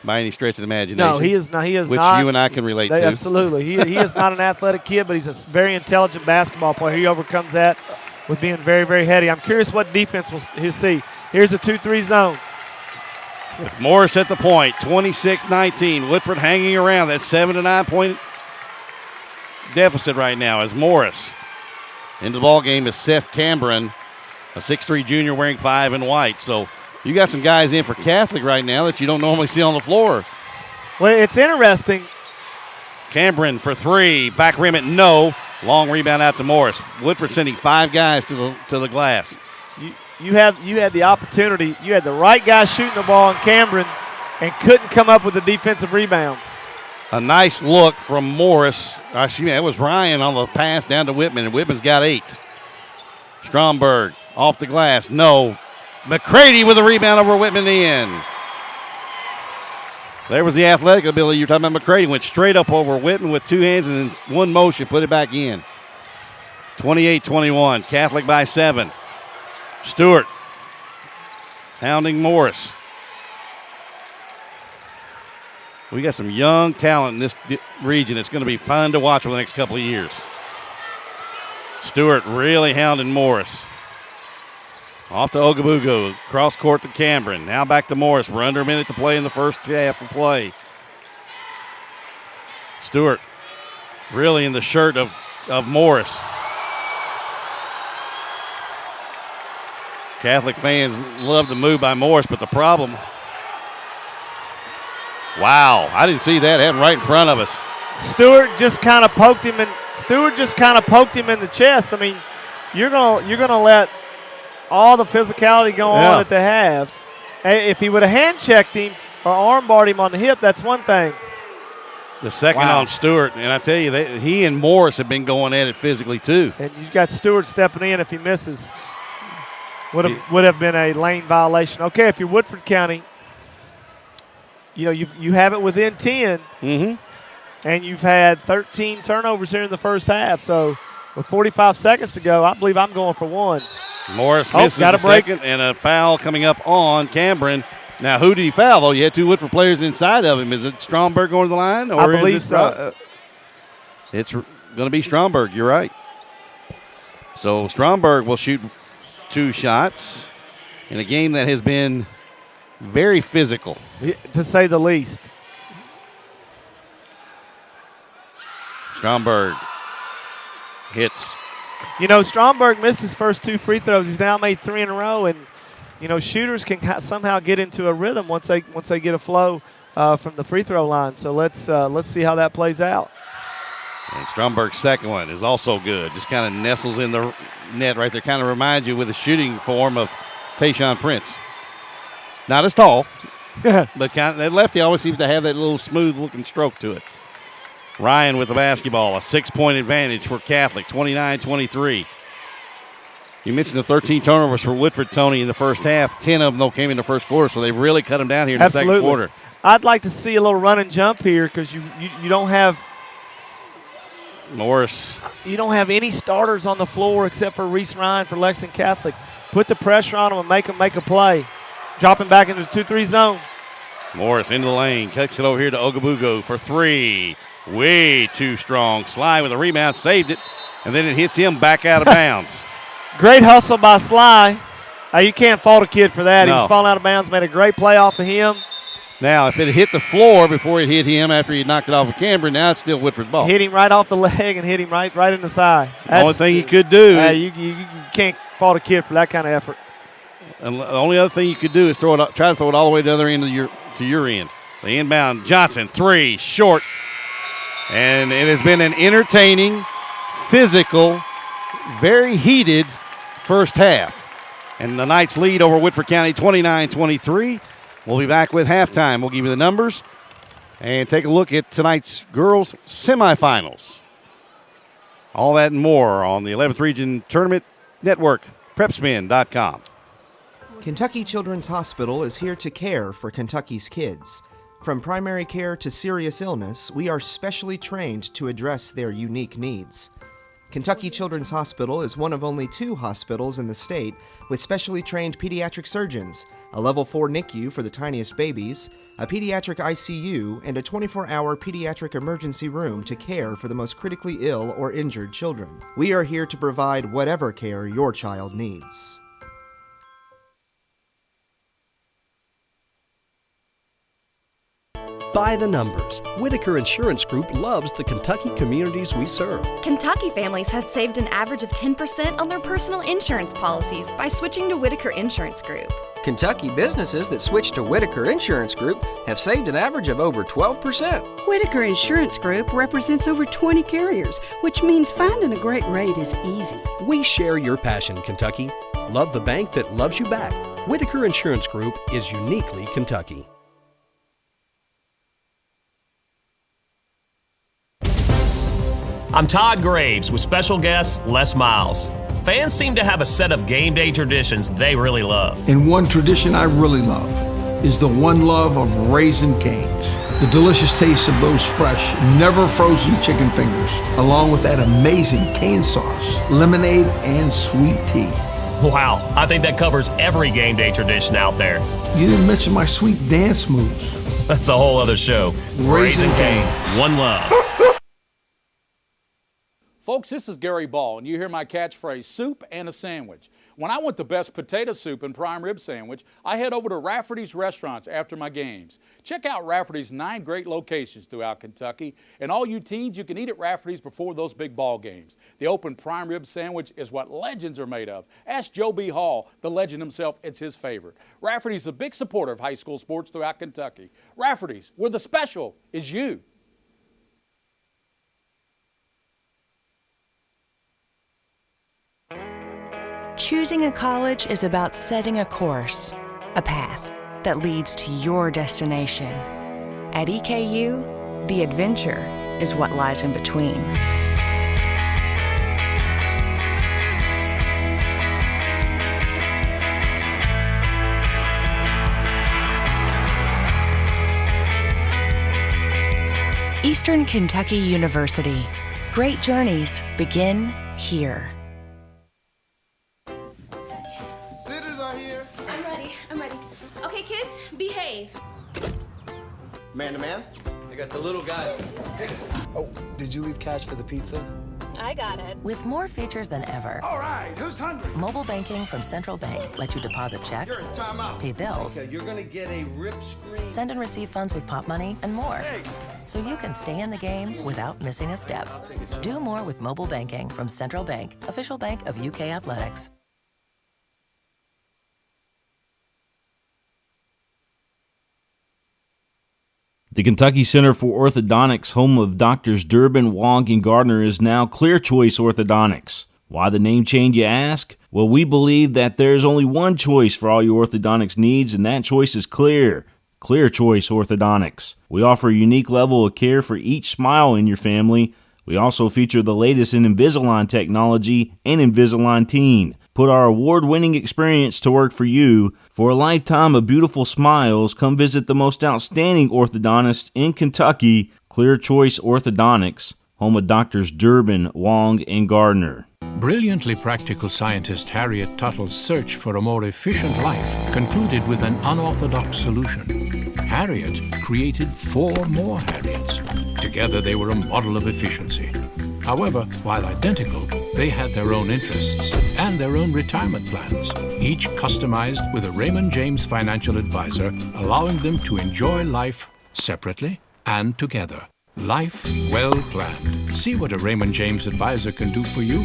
S2: by any stretch of the imagination.
S6: No, he is not.
S2: Which you and I can relate to.
S6: Absolutely. He is not an athletic kid, but he's a very intelligent basketball player. He overcomes that with being very, very heady. I'm curious what defense he'll see. Here's a 2-3 zone.
S2: With Morris at the point, 26-19. Woodford hanging around that 7 to 9 point deficit right now as Morris. Into the ball game is Seth Cambron, a 6'3 junior wearing 5 in white. So you got some guys in for Catholic right now that you don't normally see on the floor.
S6: Well, it's interesting.
S2: Cambron for 3, back rim it, no. Long rebound out to Morris. Woodford sending 5 guys to the glass.
S6: You had the opportunity. You had the right guy shooting the ball in Cambron and couldn't come up with a defensive rebound.
S2: A nice look from Morris. It was Ryan on the pass down to Whitman, and Whitman's got 8. Stromberg off the glass, no. McCready with a rebound over Whitman in the end. There was the athletic ability you're talking about. McCready went straight up over Whitman with 2 hands and then one motion, put it back in. 28-21, Catholic by 7. Stewart pounding Morris. We got some young talent in this region. It's going to be fun to watch over the next couple of years. Stewart really hounding Morris. Off to Ogabugo, cross court to Cameron. Now back to Morris. We're under a minute to play in the first half of play. Stewart really in the shirt of Morris. Catholic fans love the move by Morris, but the problem, wow, I didn't see that happen right in front of us.
S6: Stewart just kind of poked him in the chest. I mean, you're gonna let all the physicality go on that they have. If he would have hand checked him or arm barred him on the hip, that's one thing.
S2: The second on Stewart, and I tell you, he and Morris have been going at it physically too.
S6: And you got Stewart stepping in if he misses. Would have been a lane violation. Okay, if you're Woodford County, you have it within 10, and you've had 13 turnovers here in the first half. So with 45 seconds to go, I believe I'm going for one.
S2: Morris misses the second, and a foul coming up on Cameron. Now, who did he foul, though? You had two Woodford players inside of him. Is it Stromberg going to the line? Or
S6: I believe so.
S2: It's going to be Stromberg. You're right. So Stromberg will shoot 2 shots in a game that has been very physical,
S6: to say the least.
S2: Stromberg hits.
S6: Stromberg missed his first 2 free throws. He's now made 3 in a row, and shooters can somehow get into a rhythm once they get a flow from the free throw line. So let's see how that plays out.
S2: And Stromberg's second one is also good. Just kind of nestles in the net right there. Kind of reminds you with the shooting form of Tayshaun Prince. Not as tall, but that lefty always seems to have that little smooth-looking stroke to it. Ryan with the basketball, a 6-point advantage for Catholic, 29-23. You mentioned the 13 turnovers for Woodford, Tony, in the first half. 10 of them, though, came in the first quarter, so they really cut them down here in the second quarter.
S6: I'd like to see a little run and jump here because you don't have
S2: Morris.
S6: You don't have any starters on the floor except for Reese Ryan for Lexington Catholic. Put the pressure on them and make them make a play. Drop him back into the 2-3 zone.
S2: Morris into the lane, kicks it over here to Ogabugo for 3. Way too strong. Sly with a rebound, saved it, and then it hits him back out of bounds.
S6: Great hustle by Sly. You can't fault a kid for that.
S2: No.
S6: He was falling out of bounds, made a great play off of him.
S2: Now, if it hit the floor before it hit him after he knocked it off of Cameron, now it's still Woodford's ball.
S6: Hit him right off the leg and hit him right in the thigh.
S2: The only thing you could do.
S6: You can't fault a kid for that kind of effort.
S2: And the only other thing you could do is try to throw it all the way to the other end of your end. The inbound, Johnson, 3, short. And it has been an entertaining, physical, very heated first half. And the Knights lead over Woodford County 29-23. We'll be back with halftime. We'll give you the numbers and take a look at tonight's girls' semifinals. All that and more on the 11th Region Tournament Network, PrepSpin.com.
S8: Kentucky Children's Hospital is here to care for Kentucky's kids. From primary care to serious illness, we are specially trained to address their unique needs. Kentucky Children's Hospital is one of only 2 hospitals in the state with specially trained pediatric surgeons, a level 4 NICU for the tiniest babies, a pediatric ICU, and a 24-hour pediatric emergency room to care for the most critically ill or injured children. We are here to provide whatever care your child needs.
S10: By the numbers, Whitaker Insurance Group loves the Kentucky communities we serve.
S11: Kentucky families have saved an average of 10% on their personal insurance policies by switching to Whitaker Insurance Group.
S12: Kentucky businesses that switch to Whitaker Insurance Group have saved an average of over 12%.
S13: Whitaker Insurance Group represents over 20 carriers, which means finding a great rate is easy.
S10: We share your passion, Kentucky. Love the bank that loves you back. Whitaker Insurance Group is uniquely Kentucky.
S14: I'm Todd Graves with special guest Les Miles. Fans seem to have a set of game day traditions they really love.
S15: And one tradition I really love is the one love of Raising Cane's. The delicious taste of those fresh, never frozen chicken fingers, along with that amazing cane sauce, lemonade, and sweet tea.
S14: Wow, I think that covers every game day tradition out there.
S15: You didn't mention my sweet dance moves.
S14: That's a whole other show.
S15: Raising Cane's.
S14: One love.
S3: Folks, this is Gary Ball, and you hear my catchphrase, soup and a sandwich. When I want the best potato soup and prime rib sandwich, I head over to Rafferty's Restaurants after my games. Check out Rafferty's 9 great locations throughout Kentucky, and all you teens, you can eat at Rafferty's before those big ball games. The open prime rib sandwich is what legends are made of. Ask Joe B. Hall, the legend himself, it's his favorite. Rafferty's a big supporter of high school sports throughout Kentucky. Rafferty's, where the special is you.
S16: Choosing a college is about setting a course, a path that leads to your destination. At EKU, the adventure is what lies in between. Eastern Kentucky University. Great journeys begin here.
S17: Okay, kids, behave.
S8: Man to man?
S1: I got the little guy.
S8: Oh, did you leave cash for the pizza?
S17: I got it.
S18: With more features than ever.
S19: All right, who's hungry?
S18: Mobile banking from Central Bank lets you deposit checks, pay bills,
S1: Okay, you're gonna get a rip screen.
S18: send and receive funds with Pop Money, and more. So you can stay in the game without missing a step. Do more with mobile banking from Central Bank, official bank of UK Athletics.
S5: The Kentucky Center for Orthodontics, home of Doctors Durbin, Wong, and Gardner, is now Clear Choice Orthodontics. Why the name change, you ask? Well, we believe that there's only one choice for all your orthodontics needs, and that choice is clear. Clear Choice Orthodontics. We offer a unique level of care for each smile in your family. We also feature the latest in Invisalign technology and Invisalign Teen. Put our award-winning experience to work for you. For a lifetime of beautiful smiles, come visit the most outstanding orthodontist in Kentucky, Clear Choice Orthodontics, home of Doctors Durbin, Wong, and Gardner.
S20: Brilliantly practical scientist Harriet Tuttle's search for a more efficient life concluded with an unorthodox solution. Harriet created 4 more Harriets. Together they were a model of efficiency. However, while identical, they had their own interests and their own retirement plans, each customized with a Raymond James financial advisor, allowing them to enjoy life separately and together. Life well planned. See what a Raymond James advisor can do for you.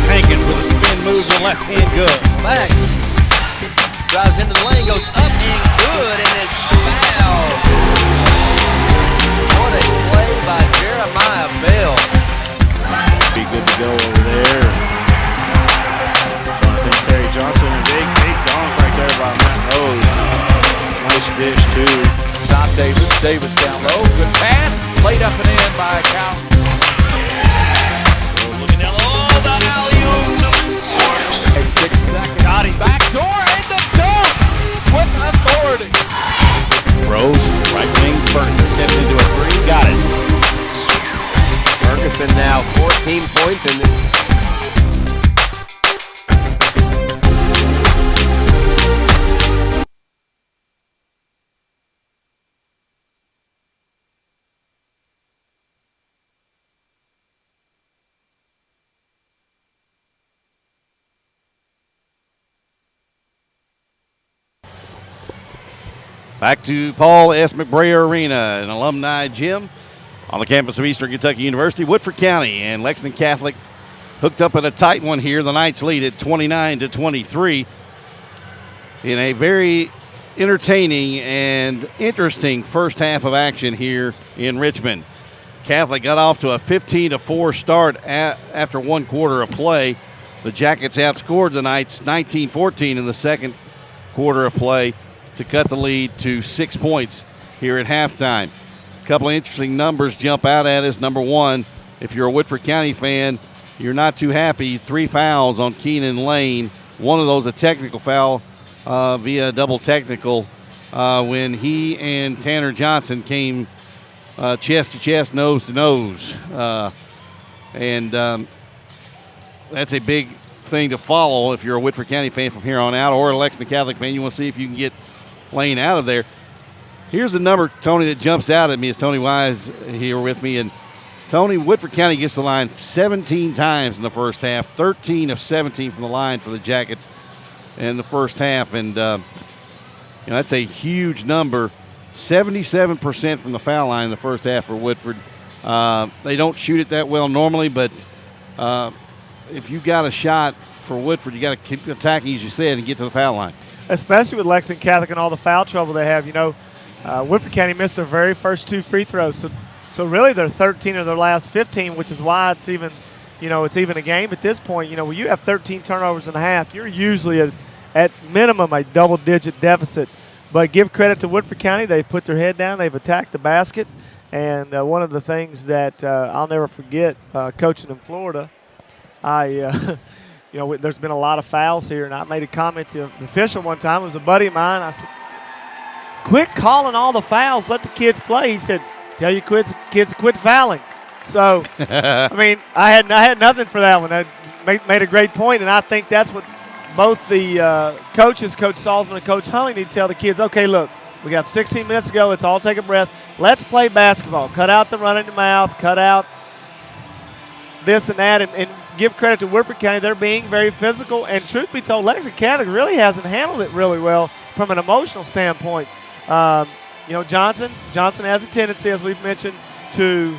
S2: Hankins with a spin move to left hand good.
S1: Back. Drives into the lane, goes up and good, and is fouled. What a play by Jeremiah Bell.
S4: Be good to go over there. I think Terry Johnson, a big donk right there by Matt Rose. Nice dish, too.
S3: Stop Davis. Davis down low. Good pass. Played up and in by Cal.
S1: Looking down low. The alley-oop.
S3: 6 seconds. Got him. Back door and the dunk with authority.
S4: Rose, right wing, Ferguson steps into a 3. Got it.
S1: Ferguson now 14 points in this.
S2: Back to Paul S. McBrayer Arena, an alumni gym on the campus of Eastern Kentucky University. Woodford County and Lexington Catholic hooked up in a tight one here. The Knights lead at 29-23 in a very entertaining and interesting first half of action here in Richmond. Catholic got off to a 15-4 start after 1 quarter of play. The Jackets outscored the Knights 19-14 in the second quarter of play to cut the lead to 6 points here at halftime. A couple of interesting numbers jump out at us. Number one, if you're a Woodford County fan, you're not too happy. 3 fouls on Keenan Lane. One of those a technical foul via double technical when he and Tanner Johnson came chest to chest, nose to nose. And that's a big thing to follow if you're a Woodford County fan from here on out, or a Lexington Catholic fan. You want to see if you can get Lane out of there. Here's the number, Tony, that jumps out at me. Is Tony Wise here with me. And Tony, Woodford County gets the line 17 times in the first half, 13 of 17 from the line for the Jackets in the first half. And that's a huge number. 77% from the foul line in the first half for Woodford. They don't shoot it that well normally, but if you got a shot for Woodford, you got to keep attacking, as you said, and get to the foul line.
S6: Especially with Lexington Catholic and all the foul trouble they have. Woodford County missed their very first 2 free throws, so really they're 13 of their last 15, which is why it's even, it's even a game at this point. When you have 13 turnovers in a half, you're usually at minimum a double-digit deficit. But give credit to Woodford County. They've put their head down. They've attacked the basket. And one of the things that I'll never forget coaching in Florida, there's been a lot of fouls here. And I made a comment to the official one time. It was a buddy of mine. I said, quit calling all the fouls. Let the kids play. He said, tell your kids to quit fouling. So, I had nothing for that one. That made a great point, and I think that's what both the coaches, Coach Salzman and Coach Hunley, need to tell the kids, okay, look, we got 16 minutes to go. Let's all take a breath. Let's play basketball. Cut out the run in the mouth. Cut out this and that, and give credit to Woodford County. They're being very physical, and truth be told, Lexington Catholic really hasn't handled it really well from an emotional standpoint. Johnson has a tendency, as we've mentioned, to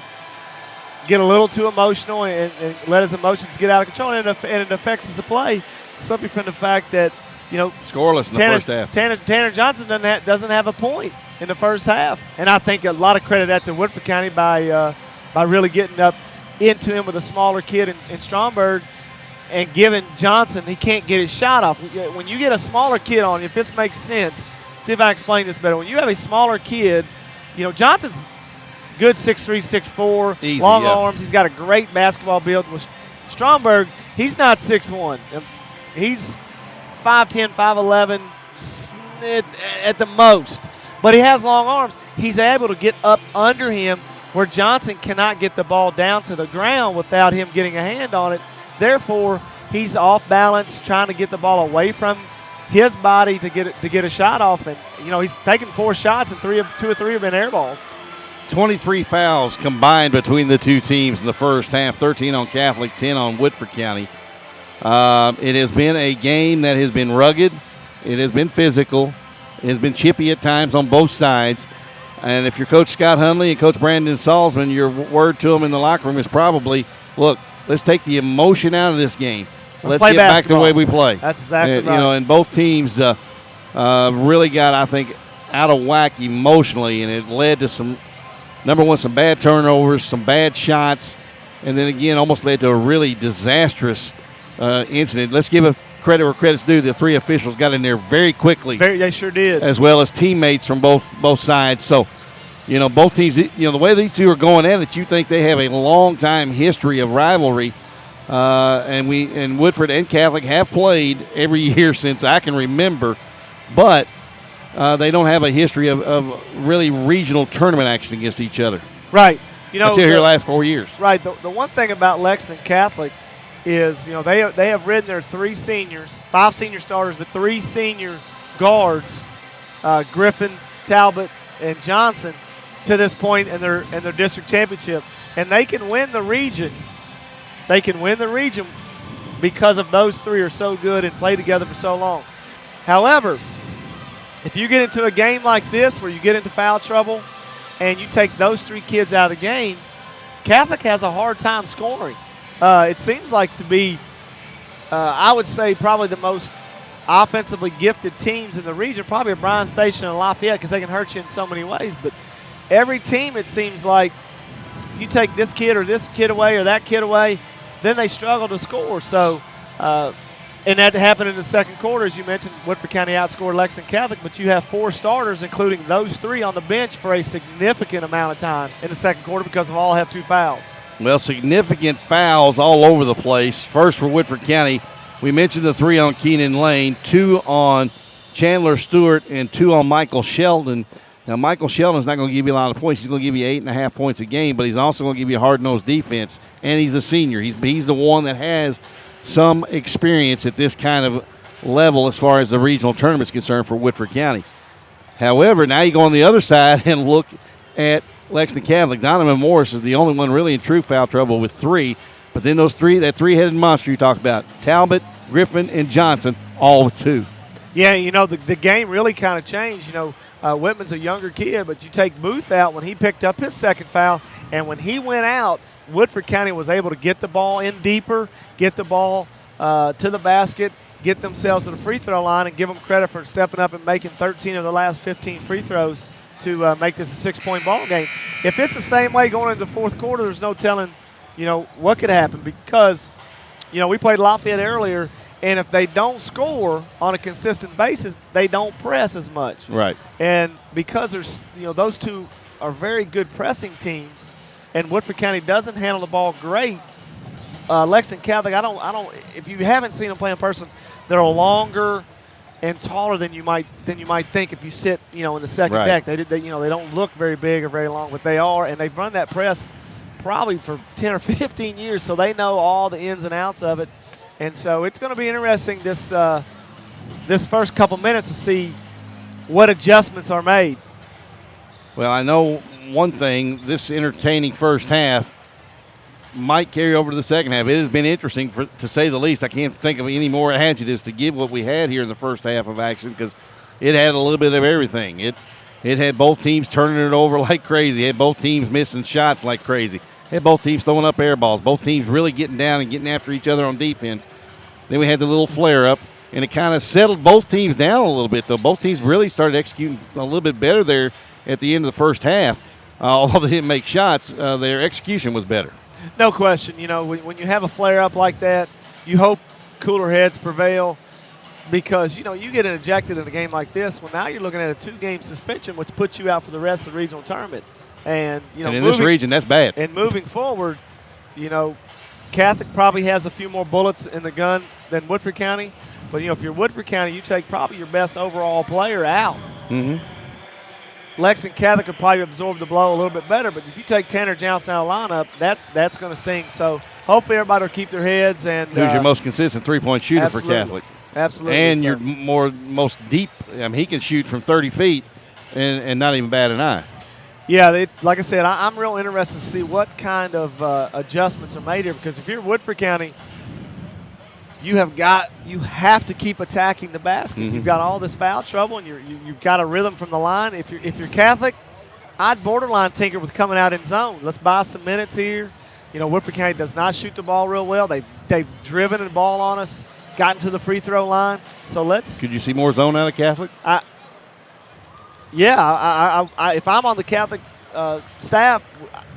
S6: get a little too emotional and let his emotions get out of control, and it affects his play. Simply from the fact that,
S2: scoreless in the first half.
S6: Tanner Johnson doesn't have a point in the first half, and I think a lot of credit that to Woodford County by really getting up into him with a smaller kid in Stromberg and giving Johnson, he can't get his shot off. When you get a smaller kid on, if this makes sense, see if I explain this better. When you have a smaller kid, Johnson's good 6'3", 6'4",
S2: easy,
S6: long
S2: yeah.
S6: arms. He's got a great basketball build. With Stromberg, he's not 6'1". He's 5'10", 5'11", at the most. But he has long arms. He's able to get up under him where Johnson cannot get the ball down to the ground without him getting a hand on it. Therefore, he's off balance, trying to get the ball away from his body to get a shot off. And, he's taken 4 shots and 2 or 3 have been air balls.
S2: 23 fouls combined between the two teams in the first half, 13 on Catholic, 10 on Woodford County. It has been a game that has been rugged. It has been physical. It has been chippy at times on both sides. And if you're Coach Scott Hunley and Coach Brandon Salzman, your word to them in the locker room is probably, look, let's take the emotion out of this game. Let's get back to the way we play.
S6: That's exactly right.
S2: And both teams really got, I think, out of whack emotionally, and it led to some bad turnovers, some bad shots, and then again almost led to a really disastrous incident. Let's give credit where credit's due. The 3 officials got in there very quickly.
S6: They sure did.
S2: As well as teammates from both sides. So, both teams, the way these two are going at it, you think they have a long-time history of rivalry. And Woodford and Catholic have played every year since I can remember, but they don't have a history of really regional tournament action against each other.
S6: Right.
S2: Until here the last 4 years.
S6: Right. The one thing about Lexington Catholic is, they have ridden their 3 seniors, 5 senior starters, but 3 senior guards, Griffin, Talbot, and Johnson, to this point in their district championship, and they can win the region. They can win the region because of those 3 are so good and play together for so long. However, if you get into a game like this where you get into foul trouble and you take those 3 kids out of the game, Catholic has a hard time scoring. It seems like to be, I would say, probably the most offensively gifted teams in the region, probably Bryan Station and Lafayette, because they can hurt you in so many ways. But every team, it seems like, you take this kid away or that kid away, then they struggle to score. So, and that happened in the second quarter, as you mentioned. Woodford County outscored Lexington Catholic, but you have 4 starters, including those 3 on the bench for a significant amount of time in the second quarter because of all have 2 fouls.
S2: Well, significant fouls all over the place. First for Woodford County, we mentioned the 3 on Keenan Lane, 2 on Chandler Stewart, and 2 on Michael Sheldon. Now, Michael Sheldon's not going to give you a lot of points. He's going to give you 8.5 points a game, but he's also going to give you a hard-nosed defense, and he's a senior. He's the one that has some experience at this kind of level as far as the regional tournament is concerned for Woodford County. However, now you go on the other side and look at Lexington Catholic. Donovan Morris is the only one really in true foul trouble with 3. But then that three-headed monster you talked about, Talbot, Griffin, and Johnson, all with 2.
S6: Yeah, the game really kind of changed. Whitman's a younger kid, but you take Booth out when he picked up his second foul, and when he went out, Woodford County was able to get the ball in deeper, get the ball to the basket, get themselves to the free throw line, and give them credit for stepping up and making 13 of the last 15 free throws to make this a 6-point ball game. If it's the same way going into the fourth quarter, there's no telling, what could happen because, we played Lafayette earlier, and if they don't score on a consistent basis, they don't press as much.
S2: Right.
S6: And because there's, those two are very good pressing teams, and Woodford County doesn't handle the ball great. Lexington Catholic, I don't. If you haven't seen them play in person, they're longer and taller than you might think if you sit, in the second deck. They don't look very big or very long, but they are, and they've run that press probably for 10 or 15 years, so they know all the ins and outs of it. And so it's going to be interesting this first couple minutes to see what adjustments are made.
S2: Well, I know one thing, this entertaining first half might carry over to the second half. It has been interesting, to say the least. I can't think of any more adjectives to give what we had here in the first half of action because it had a little bit of everything. It had both teams turning it over like crazy. It had both teams missing shots like crazy. It had both teams throwing up air balls. Both teams really getting down and getting after each other on defense. Then we had the little flare-up, and it kind of settled both teams down a little bit, though. Both teams really started executing a little bit better there at the end of the first half. Although they didn't make shots, their execution was better.
S6: No question. When you have a flare-up like that, you hope cooler heads prevail because, you get ejected in a game like this. Well, now you're looking at a 2-game suspension, which puts you out for the rest of the regional tournament. And,
S2: and in this region, that's bad.
S6: And moving forward, Catholic probably has a few more bullets in the gun than Woodford County. But, if you're Woodford County, you take probably your best overall player out.
S2: Mm-hmm.
S6: Lexington Catholic could probably absorb the blow a little bit better, but if you take Tanner Johnson out of the lineup, that's going to sting. So hopefully everybody will keep their heads. And
S2: who's your most consistent three-point shooter
S6: absolutely.
S2: For Catholic?
S6: Absolutely.
S2: And your most deep. He can shoot from 30 feet and not even bat an eye.
S6: Yeah, like I said, I'm real interested to see what kind of adjustments are made here because if you're Woodford County, you have to keep attacking the basket.
S2: Mm-hmm.
S6: You've got all this foul trouble, and you've got a rhythm from the line. If you're Catholic, I'd borderline tinker with coming out in zone. Let's buy some minutes here. Woodford County does not shoot the ball real well. They've driven the ball on us, gotten to the free throw line. So let's.
S2: Could you see more zone out of Catholic?
S6: Yeah, if I'm on the Catholic staff,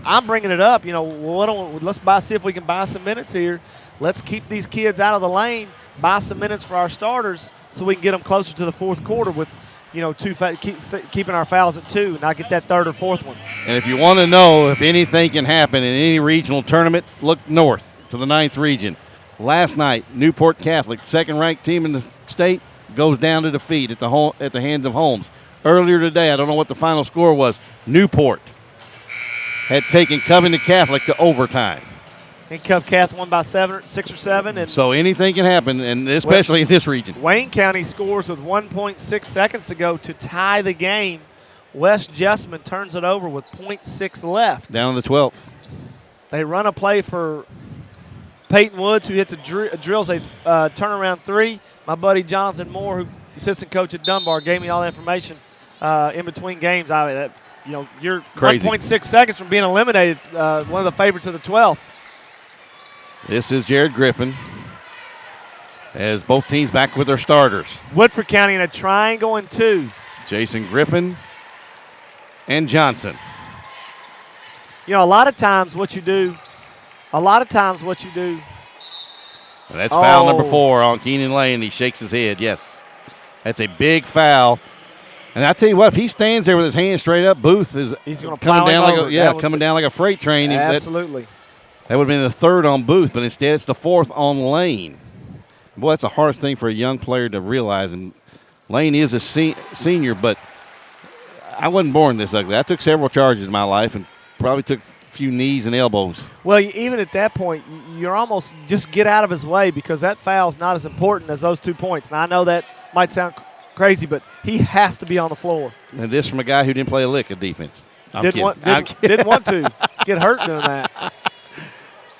S6: I'm bringing it up. Let's see if we can buy some minutes here. Let's keep these kids out of the lane, buy some minutes for our starters so we can get them closer to the fourth quarter with, keeping our fouls at 2, not get that third or fourth one.
S2: And if you want to know if anything can happen in any regional tournament, look north to the 9th region. Last night, Newport Catholic, second-ranked team in the state, goes down to defeat at the hands of Holmes. Earlier today, I don't know what the final score was, Newport had taken Covington Catholic to overtime.
S6: And Cov Catholic won by 6 or 7. And
S2: so anything can happen, and especially in this region.
S6: Wayne County scores with 1.6 seconds to go to tie the game. Wes Jessman turns it over with 0.6 left.
S2: Down on the 12th.
S6: They run a play for Peyton Woods, who hits drills a turnaround 3. My buddy Jonathan Moore, who assistant coach at Dunbar, gave me all the information in between games. You're
S2: crazy.
S6: 1.6 seconds from being eliminated, one of the favorites of the 12th.
S2: This is Jared Griffin as both teams back with their starters.
S6: Woodford County in a triangle and 2.
S2: Jason Griffin and Johnson.
S6: A lot of times what you do. And
S2: that's foul number 4 on Keenan Lane. He shakes his head. Yes, that's a big foul. And I tell you what, if he stands there with his hands straight up, Booth is coming down like a freight train.
S6: Absolutely.
S2: That would have been the 3rd on Booth, but instead it's the 4th on Lane. Boy, that's the hardest thing for a young player to realize. And Lane is a senior, but I wasn't born this ugly. I took several charges in my life and probably took a few knees and elbows.
S6: Well, even at that point, you're almost just get out of his way because that foul's not as important as those 2 points. Now, I know that might sound crazy, but he has to be on the floor.
S2: And this from a guy who didn't play a lick of defense.
S6: Didn't want to get hurt doing that.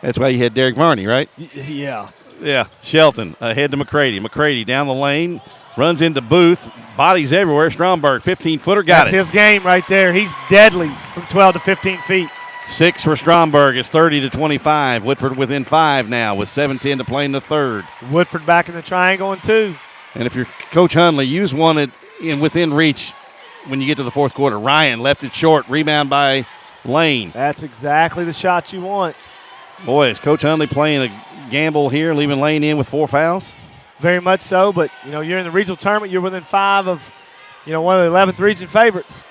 S2: That's why you had Derek Varney, right?
S6: Yeah.
S2: Yeah. Shelton ahead to McCready. McCready down the lane, runs into Booth. Bodies everywhere. Stromberg, 15-footer, got it.
S6: That's his game right there. He's deadly from 12 to 15 feet.
S2: 6 for Stromberg. It's 30-25. Woodford within 5 now with 7:10 to play in the third.
S6: Woodford back in the triangle in 2.
S2: And if you're Coach Hundley, use one within reach when you get to the fourth quarter. Ryan left it short. Rebound by Lane.
S6: That's exactly the shot you want.
S2: Boy, is Coach Hundley playing a gamble here, leaving Lane in with 4 fouls?
S6: Very much so, but, you're in the regional tournament. You're within 5 of, one of the 11th region favorites.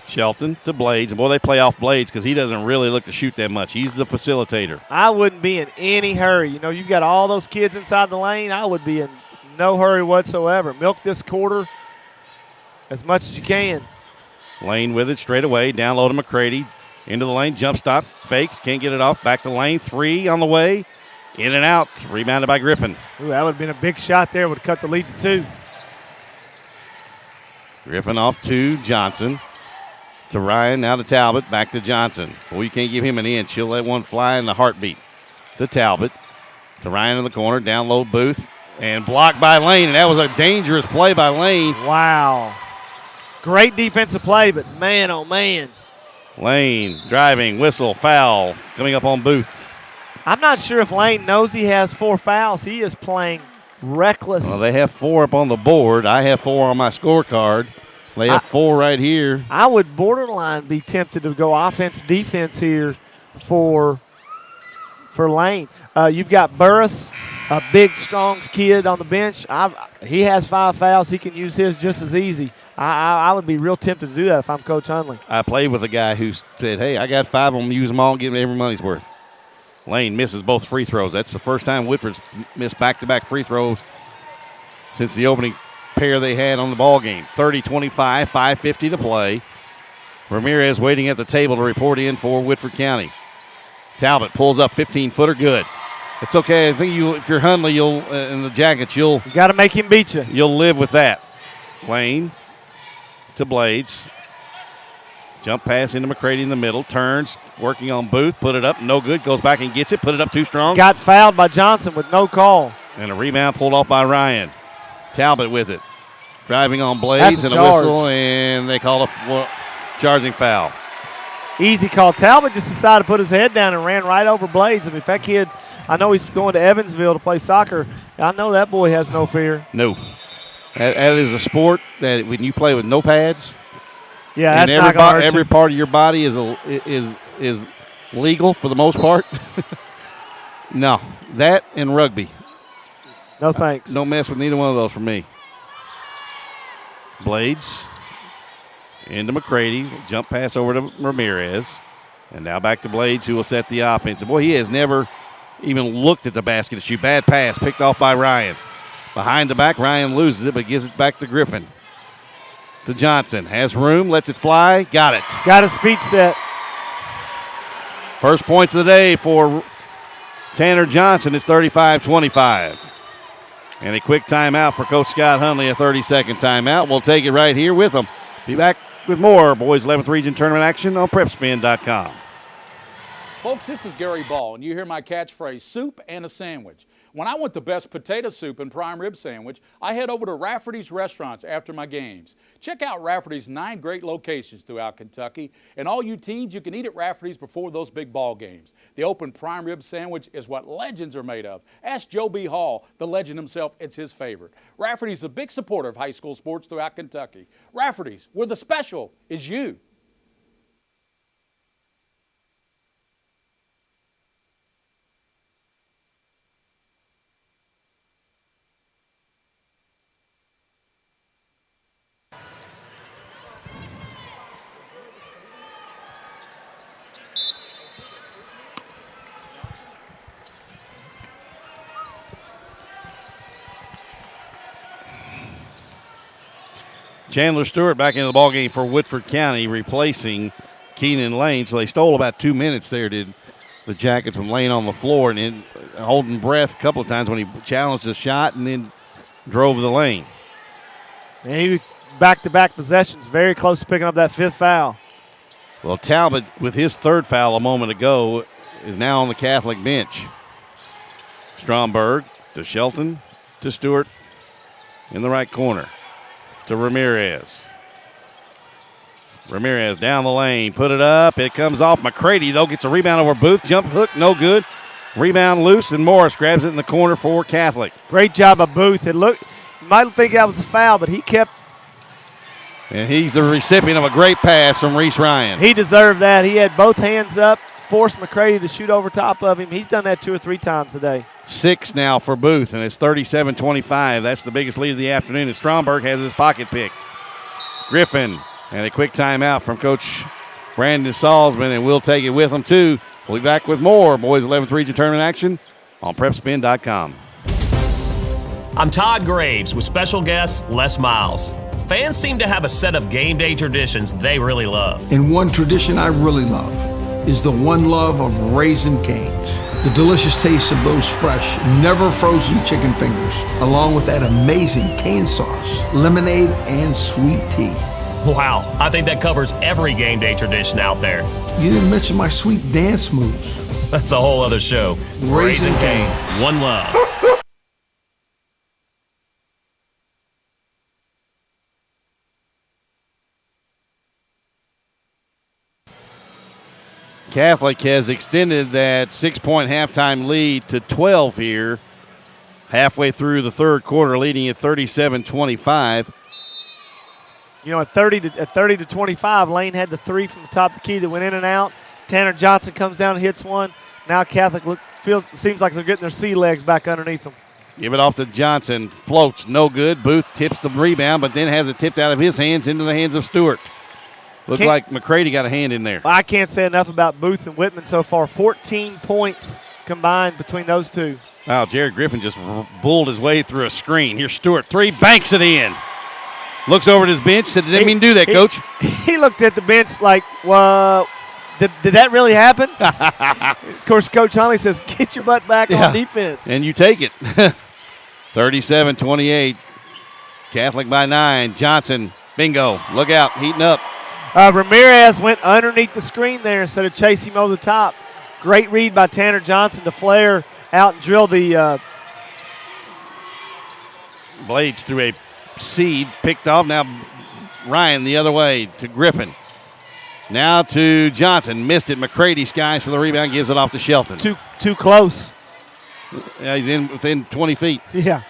S2: Shelton to Blades. And, boy, they play off Blades because he doesn't really look to shoot that much. He's the facilitator.
S6: I wouldn't be in any hurry. You've got all those kids inside the lane. I would be in no hurry whatsoever. Milk this quarter as much as you can.
S2: Lane with it straight away. Down low to McCready. Into the lane. Jump stop. Fakes. Can't get it off. Back to lane. 3 on the way. In and out. Rebounded by Griffin.
S6: Ooh, that would have been a big shot there. Would cut the lead to 2.
S2: Griffin off to Johnson. To Ryan. Now to Talbot. Back to Johnson. Boy, you can't give him an inch. He'll let one fly in the heartbeat. To Talbot. To Ryan in the corner. Down low Booth. And blocked by Lane. And that was a dangerous play by Lane.
S6: Wow. Great defensive play, but man, oh man.
S2: Lane driving, whistle, foul, coming up on Booth.
S6: I'm not sure if Lane knows he has 4 fouls. He is playing reckless.
S2: Well, they have 4 up on the board. I have 4 on my scorecard. They have 4 right here.
S6: I would borderline be tempted to go offense, defense here for Lane. You've got Burris, a big, strong kid on the bench. He has 5 fouls. He can use his just as easy. I would be real tempted to do that if I'm Coach Hundley.
S2: I played with a guy who said, hey, I got 5 of them, use them all, and give them every money's worth. Lane misses both free throws. That's the first time Woodford's missed back-to-back free throws since the opening pair they had on the ball game. 30-25, 5:50 to play. Ramirez waiting at the table to report in for Woodford County. Talbot pulls up 15-footer, good. It's okay. I think if you're Hundley, you'll in the Jackets, you
S6: got to make him beat you.
S2: You'll live with that. Lane to Blades. Jump pass into McCready in the middle. Turns, working on Booth. Put it up, no good. Goes back and gets it. Put it up too strong.
S6: Got fouled by Johnson with no call.
S2: And a rebound pulled off by Ryan. Talbot with it. Driving on Blades and a whistle, and they call a charging foul.
S6: Easy call. Talbot just decided to put his head down and ran right over Blades. I mean, if that kid, I know he's going to Evansville to play soccer. I know that boy has no fear.
S2: No. That is a sport that when you play with no pads,
S6: yeah, that's not going to hurt
S2: every
S6: you.
S2: part of your body is legal for the most part. No, that and rugby.
S6: No thanks.
S2: Don't mess with neither one of those for me. Blades into McCready. Jump pass over to Ramirez. And now back to Blades, who will set the offense. And boy, he has never even looked at the basket to shoot. Bad pass picked off by Ryan. Behind the back, Ryan loses it, but gives it back to Griffin. To Johnson. Has room, lets it fly. Got it.
S6: Got his feet set.
S2: First points of the day for Tanner Johnson. It's 35-25. And a quick timeout for Coach Scott Hundley, a 30-second timeout. We'll take it right here with him. Be back with more Boys 11th Region Tournament action on PrepSpin.com.
S3: Folks, this is Gary Ball, and you hear my catchphrase, soup and a sandwich. When I want the best potato soup and prime rib sandwich, I head over to Rafferty's Restaurants after my games. Check out Rafferty's 9 great locations throughout Kentucky, and all you teens, you can eat at Rafferty's before those big ball games. The open prime rib sandwich is what legends are made of. Ask Joe B. Hall, the legend himself, it's his favorite. Rafferty's a big supporter of high school sports throughout Kentucky. Rafferty's, where the special is you.
S2: Chandler Stewart back into the ballgame for Woodford County, replacing Keenan Lane. So they stole about 2 minutes there, did the Jackets, when laying on the floor and then holding breath a couple of times when he challenged a shot and then drove the lane.
S6: And he was back-to-back possessions, very close to picking up that 5th foul.
S2: Well, Talbot, with his 3rd foul a moment ago, is now on the Catholic bench. Stromberg to Shelton to Stewart in the right corner to Ramirez. Ramirez down the lane, put it up. It comes off. McCready, though, gets a rebound over Booth. Jump hook, no good. Rebound loose, and Morris grabs it in the corner for Catholic.
S6: Great job by Booth. You might think that was a foul, but he kept.
S2: And he's the recipient of a great pass from Reese Ryan.
S6: He deserved that. He had both hands up, forced McCready to shoot over top of him. He's done that 2 or 3 times today.
S2: 6 now for Booth, and it's 37-25. That's the biggest lead of the afternoon, and Stromberg has his pocket pick. Griffin, and a quick timeout from Coach Brandon Salzman, and we'll take it with him, too. We'll be back with more Boys 11th Region Tournament action on PrepSpin.com.
S14: I'm Todd Graves with special guest Les Miles. Fans seem to have a set of game day traditions they really love.
S15: And one tradition I really love is the one love of Raising Cane's. The delicious taste of those fresh, never frozen chicken fingers, along with that amazing cane sauce, lemonade, and sweet tea.
S14: Wow, I think that covers every game day tradition out there.
S15: You didn't mention my sweet dance moves.
S14: That's a whole other show.
S15: Raising
S14: Cane's, one love.
S2: Catholic has extended that 6-point halftime lead to 12 here, halfway through the 3rd quarter, leading at 37-25.
S6: You know, at 30 to 25, Lane had the 3 from the top of the key that went in and out. Tanner Johnson comes down and hits one. Now Catholic seems like they're getting their sea legs back underneath them.
S2: Give it off to Johnson. Floats, no good. Booth tips the rebound, but then has it tipped out of his hands into the hands of Stewart. Looked like McCready got a hand in there.
S6: I can't say enough about Booth and Whitman so far. 14 points combined between those two.
S2: Wow, Jared Griffin just bulled his way through a screen. Here's Stewart, 3, banks it in. Looks over at his bench, said, didn't mean to do that, Coach.
S6: He looked at the bench like, well, did that really happen? Of course, Coach Hunley says, get your butt back on defense.
S2: And you take it. 37-28. Catholic by 9. Johnson, bingo. Look out, heating up.
S6: Ramirez went underneath the screen there instead of chasing him over the top. Great read by Tanner Johnson to flare out and drill the
S2: Blades through a seed, picked off. Now Ryan the other way to Griffin. Now to Johnson. Missed it. McCready skies for the rebound, gives it off to Shelton.
S6: Too close.
S2: Yeah, he's within 20 feet.
S6: Yeah.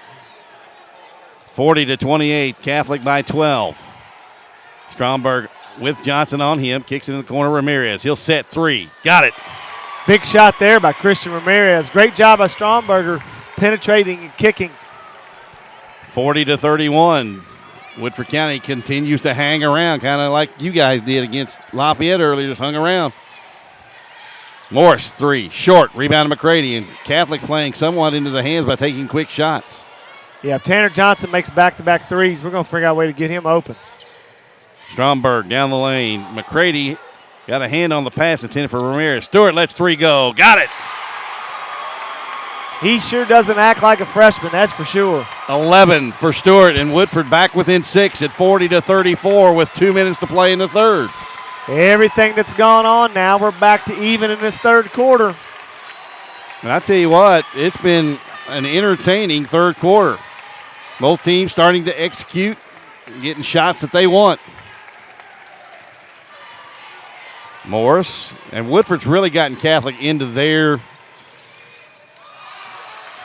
S2: 40-28. Catholic by 12. Stromberg with Johnson on him. Kicks it in the corner. Ramirez. He'll set 3. Got it.
S6: Big shot there by Christian Ramirez. Great job by Stromberger penetrating and kicking.
S2: 40-31. Woodford County continues to hang around, kind of like you guys did against Lafayette earlier, just hung around. Morris, 3, short, rebound to McCready, and Catholic playing somewhat into the hands by taking quick shots.
S6: Yeah, if Tanner Johnson makes back-to-back threes, we're going to figure out a way to get him open.
S2: Stromberg down the lane. McCready got a hand on the pass intended for Ramirez. Stewart lets 3 go. Got it.
S6: He sure doesn't act like a freshman, that's for sure.
S2: 11 for Stewart, and Woodford back within 6 at 40-34 with 2 minutes to play in the 3rd.
S6: Everything that's gone on now, we're back to even in this 3rd quarter.
S2: And I tell you what, it's been an entertaining 3rd quarter. Both teams starting to execute, getting shots that they want. Morris and Woodford's really gotten Catholic into their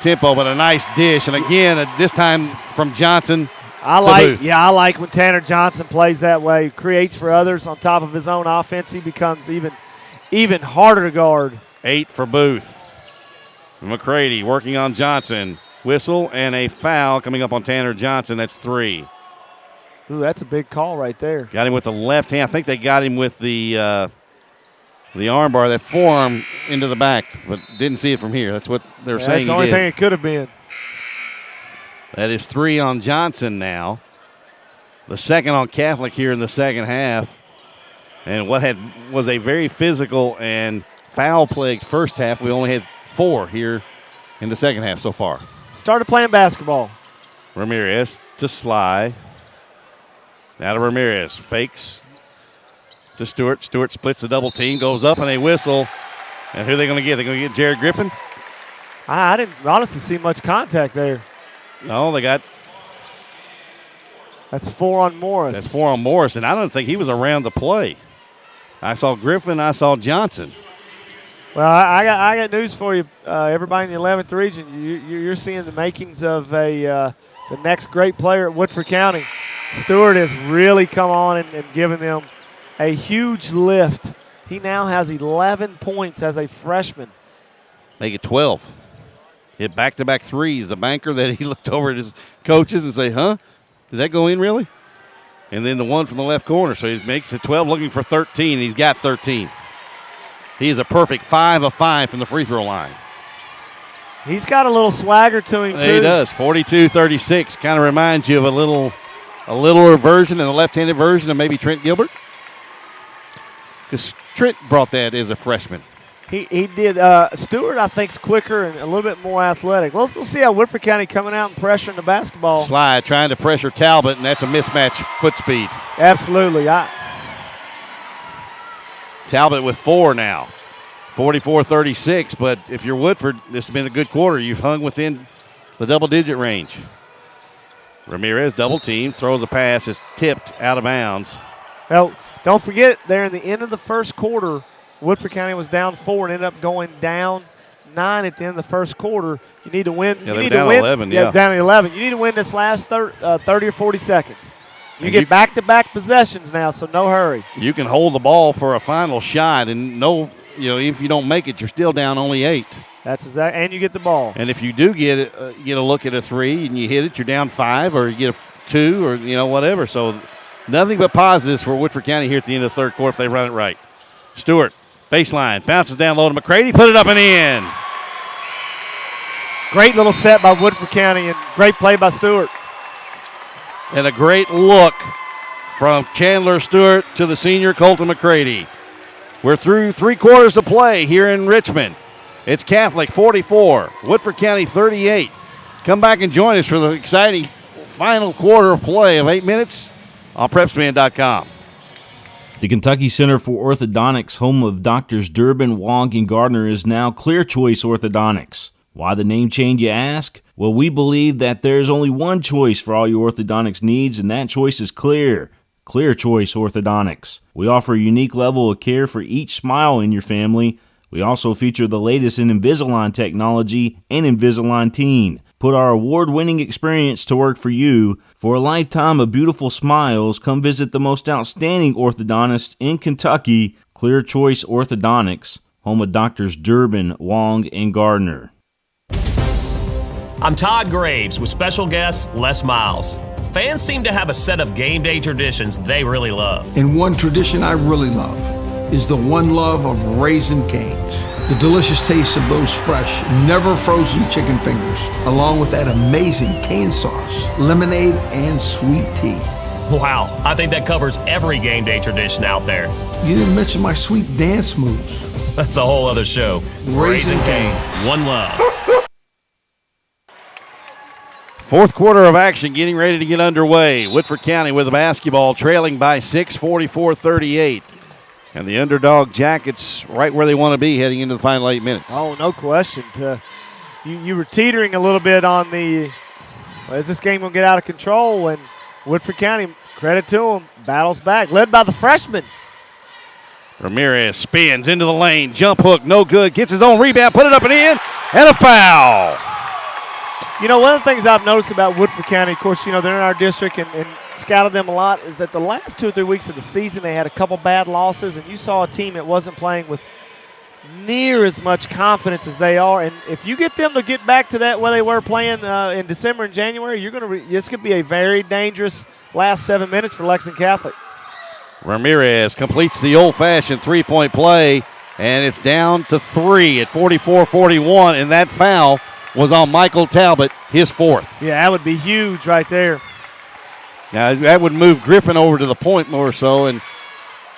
S2: tempo, but a nice dish. And again, this time from Johnson.
S6: I like when Tanner Johnson plays that way, creates for others on top of his own offense. He becomes even harder to guard.
S2: 8 for Booth. McCready working on Johnson. Whistle and a foul coming up on Tanner Johnson. That's 3.
S6: Ooh, that's a big call right there.
S2: Got him with the left hand. I think they got him with the arm bar, that forearm into the back, but didn't see it from here. That's what they're saying.
S6: That's the only thing it could have been.
S2: That is 3 on Johnson now. the second on Catholic here in the second half. And what was a very physical and foul-plagued first half, we only had 4 here in the second half so far.
S6: Started playing basketball.
S2: Ramirez to Sly. Now to Ramirez. Fakes to Stewart. Stewart splits the double team, goes up, and they whistle. And who are they going to get? They're going to get Jared Griffin?
S6: I didn't honestly see much contact there.
S2: No, they got.
S6: That's 4 on Morris.
S2: That's 4 on Morris, and I don't think he was around the play. I saw Griffin. I saw Johnson.
S6: Well, I got news for you, everybody in the 11th region. You're seeing the makings of the next great player at Woodford County. Stewart has really come on and given them a huge lift. He now has 11 points as a freshman.
S2: Make it 12. Hit back-to-back threes. The banker that he looked over at his coaches and say, huh? Did that go in really? And then the one from the left corner. So he makes it 12, looking for 13. He's got 13. He is a perfect 5 of 5 from the free throw line.
S6: He's got a little swagger to him, too.
S2: He does. 42-36. Kind of reminds you of a littler version and a left-handed version of maybe Trent Gilbert. Because Trent brought that as a freshman.
S6: He did. Stewart, I think, is quicker and a little bit more athletic. We'll see how Woodford County coming out and pressuring the basketball.
S2: Slide trying to pressure Talbot, and that's a mismatch foot speed.
S6: Absolutely.
S2: Talbot with 4 now. 44-36, but if you're Woodford, this has been a good quarter. You've hung within the double-digit range. Ramirez double team, throws a pass, is tipped out of bounds.
S6: Well, don't forget, there in the end of the first quarter, Woodford County was down 4 and ended up going down 9 at the end of the first quarter. You need to win.
S2: Yeah, they were down 11, yeah.
S6: Down 11. You need to win this last 30 or 40 seconds. You get back-to-back possessions now, so no hurry.
S2: You can hold the ball for a final shot, and if you don't make it, you're still down only 8.
S6: That's exact, and you get the ball.
S2: And if you do get a look at a 3 and you hit it, you're down 5, or you get a 2, or whatever. So nothing but positives for Woodford County here at the end of the third quarter if they run it right. Stewart, baseline, bounces down low to McCready, put it up and in.
S6: Great little set by Woodford County and great play by Stewart.
S2: And a great look from Chandler Stewart to the senior Colton McCready. We're through 3 quarters of play here in Richmond. It's Catholic 44, Woodford County 38. Come back and join us for the exciting final quarter of play of 8 minutes on PrepSpin.com.
S5: The Kentucky Center for Orthodontics, home of Doctors Durbin, Wong, and Gardner, is now Clear Choice Orthodontics. Why the name change, you ask? Well, we believe that there's only one choice for all your orthodontics needs, and that choice is clear. Clear Choice Orthodontics. We offer a unique level of care for each smile in your family. We also feature the latest in Invisalign technology and Invisalign Teen. Put our award-winning experience to work for you. For a lifetime of beautiful smiles, come visit the most outstanding orthodontist in Kentucky, Clear Choice Orthodontics, home of Doctors Durbin, Wong, and Gardner.
S14: I'm Todd Graves with special guest Les Miles. Fans seem to have a set of game day traditions they really love.
S15: And one tradition I really love is the one love of Raising Cane's. The delicious taste of those fresh, never frozen chicken fingers, along with that amazing cane sauce, lemonade, and sweet tea.
S14: Wow, I think that covers every game day tradition out there.
S15: You didn't mention my sweet dance moves.
S14: That's a whole other show.
S15: Raising
S14: Cane's, one love.
S2: Fourth quarter of action getting ready to get underway. Woodford County with the basketball trailing by 6, 44-38. And the underdog Jackets right where they want to be heading into the final 8 minutes.
S6: Oh, no question. You were teetering a little bit on is this game going to get out of control? And Woodford County, credit to them, battles back, led by the freshman.
S2: Ramirez spins into the lane, jump hook, no good, gets his own rebound, put it up and in, and a foul.
S6: One of the things I've noticed about Woodford County, of course, they're in our district and scouted them a lot, is that the last 2 or 3 weeks of the season they had a couple bad losses, and you saw a team that wasn't playing with near as much confidence as they are. And if you get them to get back to that where they were playing in December and January, this could be a very dangerous last 7 minutes for Lexington Catholic.
S2: Ramirez completes the old-fashioned three-point play, and it's down to 3 at 44-41, and that foul was on Michael Talbot, his 4th.
S6: Yeah, that would be huge right there.
S2: Now, that would move Griffin over to the point more so, and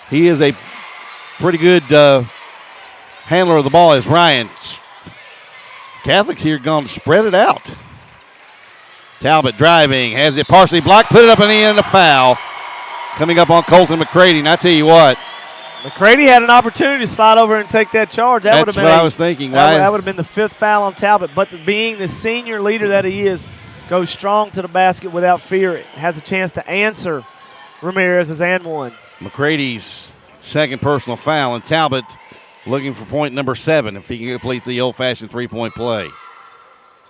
S2: he is a pretty good handler of the ball as Ryan. Catholics here going to spread it out. Talbot driving, has it partially blocked, put it up and in, a foul. Coming up on Colton McCready, and I tell you what.
S6: McCready had an opportunity to slide over and take that charge.
S2: That's what I was thinking.
S6: That would have been the 5th foul on Talbot, but being the senior leader that he is, goes strong to the basket without fear. Has a chance to answer Ramirez's and one.
S2: McCready's second personal foul, and Talbot looking for point number 7 if he can complete the old-fashioned three-point play.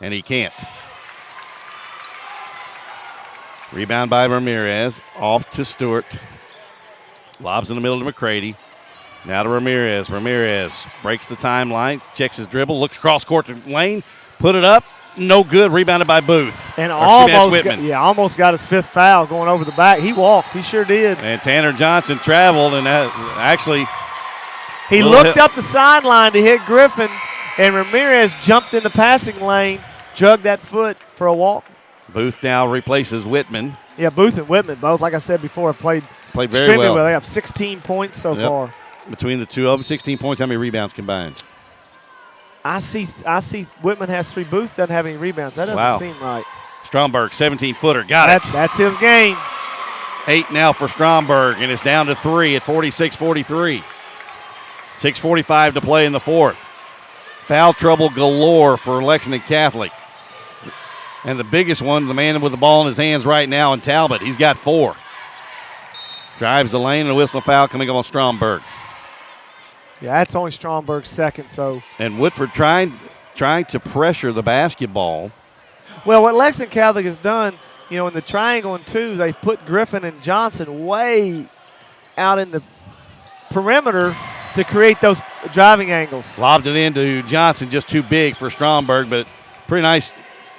S2: And he can't. Rebound by Ramirez. Off to Stewart. Lobs in the middle to McCready. Now to Ramirez. Ramirez breaks the timeline, checks his dribble, looks cross court to Lane, put it up. No good. Rebounded by Booth.
S6: And almost got his 5th foul going over the back. He walked. He sure did.
S2: And Tanner Johnson traveled and actually
S6: he looked up the sideline to hit Griffin, and Ramirez jumped in the passing lane, jugged that foot for a walk.
S2: Booth now replaces Whitman.
S6: Yeah, Booth and Whitman both, like I said before, have played
S2: very
S6: extremely
S2: well.
S6: They have 16 points so far.
S2: Between the two of them, 16 points. How many rebounds combined?
S6: I see Whitman has 3. Booth doesn't have any rebounds. That doesn't seem right.
S2: Stromberg, 17-footer. Got it.
S6: That's his game.
S2: 8 now for Stromberg, and it's down to 3 at 46-43. 6:45 to play in the 4th. Foul trouble galore for Lexington Catholic. And the biggest one, the man with the ball in his hands right now, in Talbot. He's got 4. Drives the lane and a whistle foul coming up on Stromberg.
S6: Yeah, that's only Stromberg's second. So.
S2: And Woodford trying to pressure the basketball.
S6: Well, what Lexington Catholic has done, in the triangle and 2, they've put Griffin and Johnson way out in the perimeter to create those driving angles.
S2: Lobbed it into Johnson, just too big for Stromberg, but pretty nice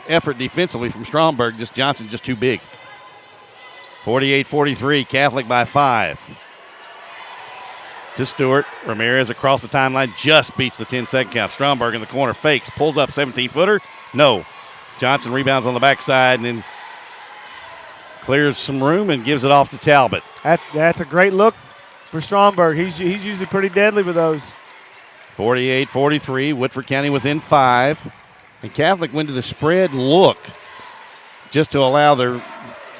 S2: effort defensively from Stromberg. Johnson just too big. 48-43, Catholic by 5. To Stewart. Ramirez across the timeline, just beats the 10-second count. Stromberg in the corner, fakes, pulls up, 17-footer. No. Johnson rebounds on the backside and then clears some room and gives it off to Talbot.
S6: That's a great look for Stromberg. He's usually pretty deadly with those.
S2: 48-43, Woodford County within 5. And Catholic went to the spread look just to allow their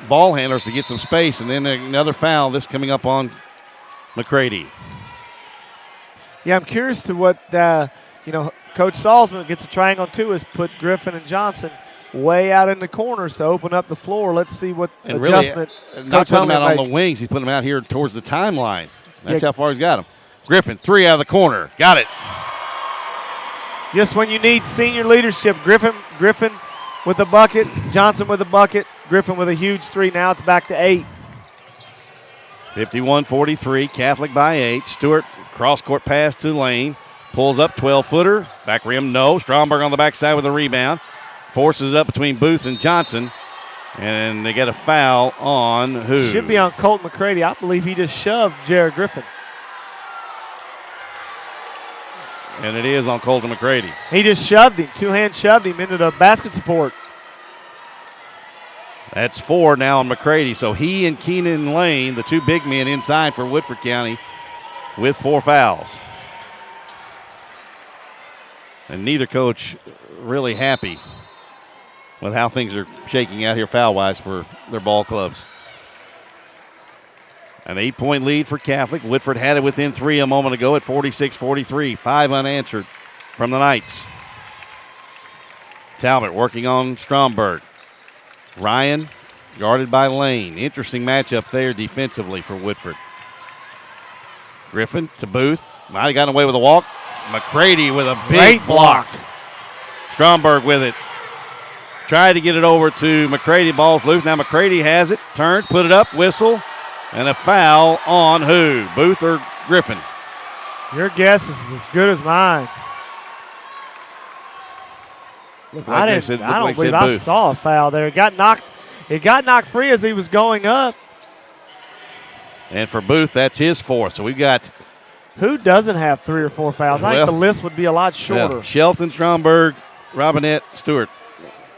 S2: ball handlers to get some space. And then another foul, this coming up on McCready.
S6: Yeah, I'm curious to what, Coach Salzman gets a triangle 2 has put Griffin and Johnson way out in the corners to open up the floor. Let's see what
S2: and
S6: adjustment
S2: really, not putting them out on the wings. He's putting them out here towards the timeline. That's how far he's got them. Griffin, 3 out of the corner. Got it.
S6: Just when you need senior leadership, Griffin with a bucket, Johnson with a bucket, Griffin with a huge 3. Now it's back to 8.
S2: 51-43, Catholic by 8. Stewart, cross-court pass to Lane. Pulls up, 12-footer. Back rim, no. Stromberg on the backside with a rebound. Forces it up between Booth and Johnson. And they get a foul on who?
S6: Should be on Colt McCready. I believe he just shoved Jared Griffin.
S2: And it is on Colton McCready.
S6: He just shoved him, 2-hand shoved him into the basket support.
S2: That's 4 now on McCready. So he and Keenan Lane, the 2 big men inside for Woodford County, with 4 fouls. And neither coach really happy with how things are shaking out here foul-wise for their ball clubs. An 8-point lead for Catholic. Woodford had it within 3 a moment ago at 46-43. 5 unanswered from the Knights. Talbot working on Stromberg. Ryan guarded by Lane. Interesting matchup there defensively for Woodford. Griffin to Booth. Might have gotten away with a walk. McCready with a big block. Stromberg with it. Tried to get it over to McCready. Ball's loose. Now McCready has it. Turns, put it up, whistle. And a foul on who? Booth or Griffin?
S6: Your guess is as good as mine. I don't believe I saw a foul there. It got knocked free as he was going up.
S2: And for Booth, that's his 4th. So we've got.
S6: Who doesn't have 3 or 4 fouls? I think the list would be a lot shorter.
S2: Yeah. Shelton, Stromberg, Robinette, Stewart,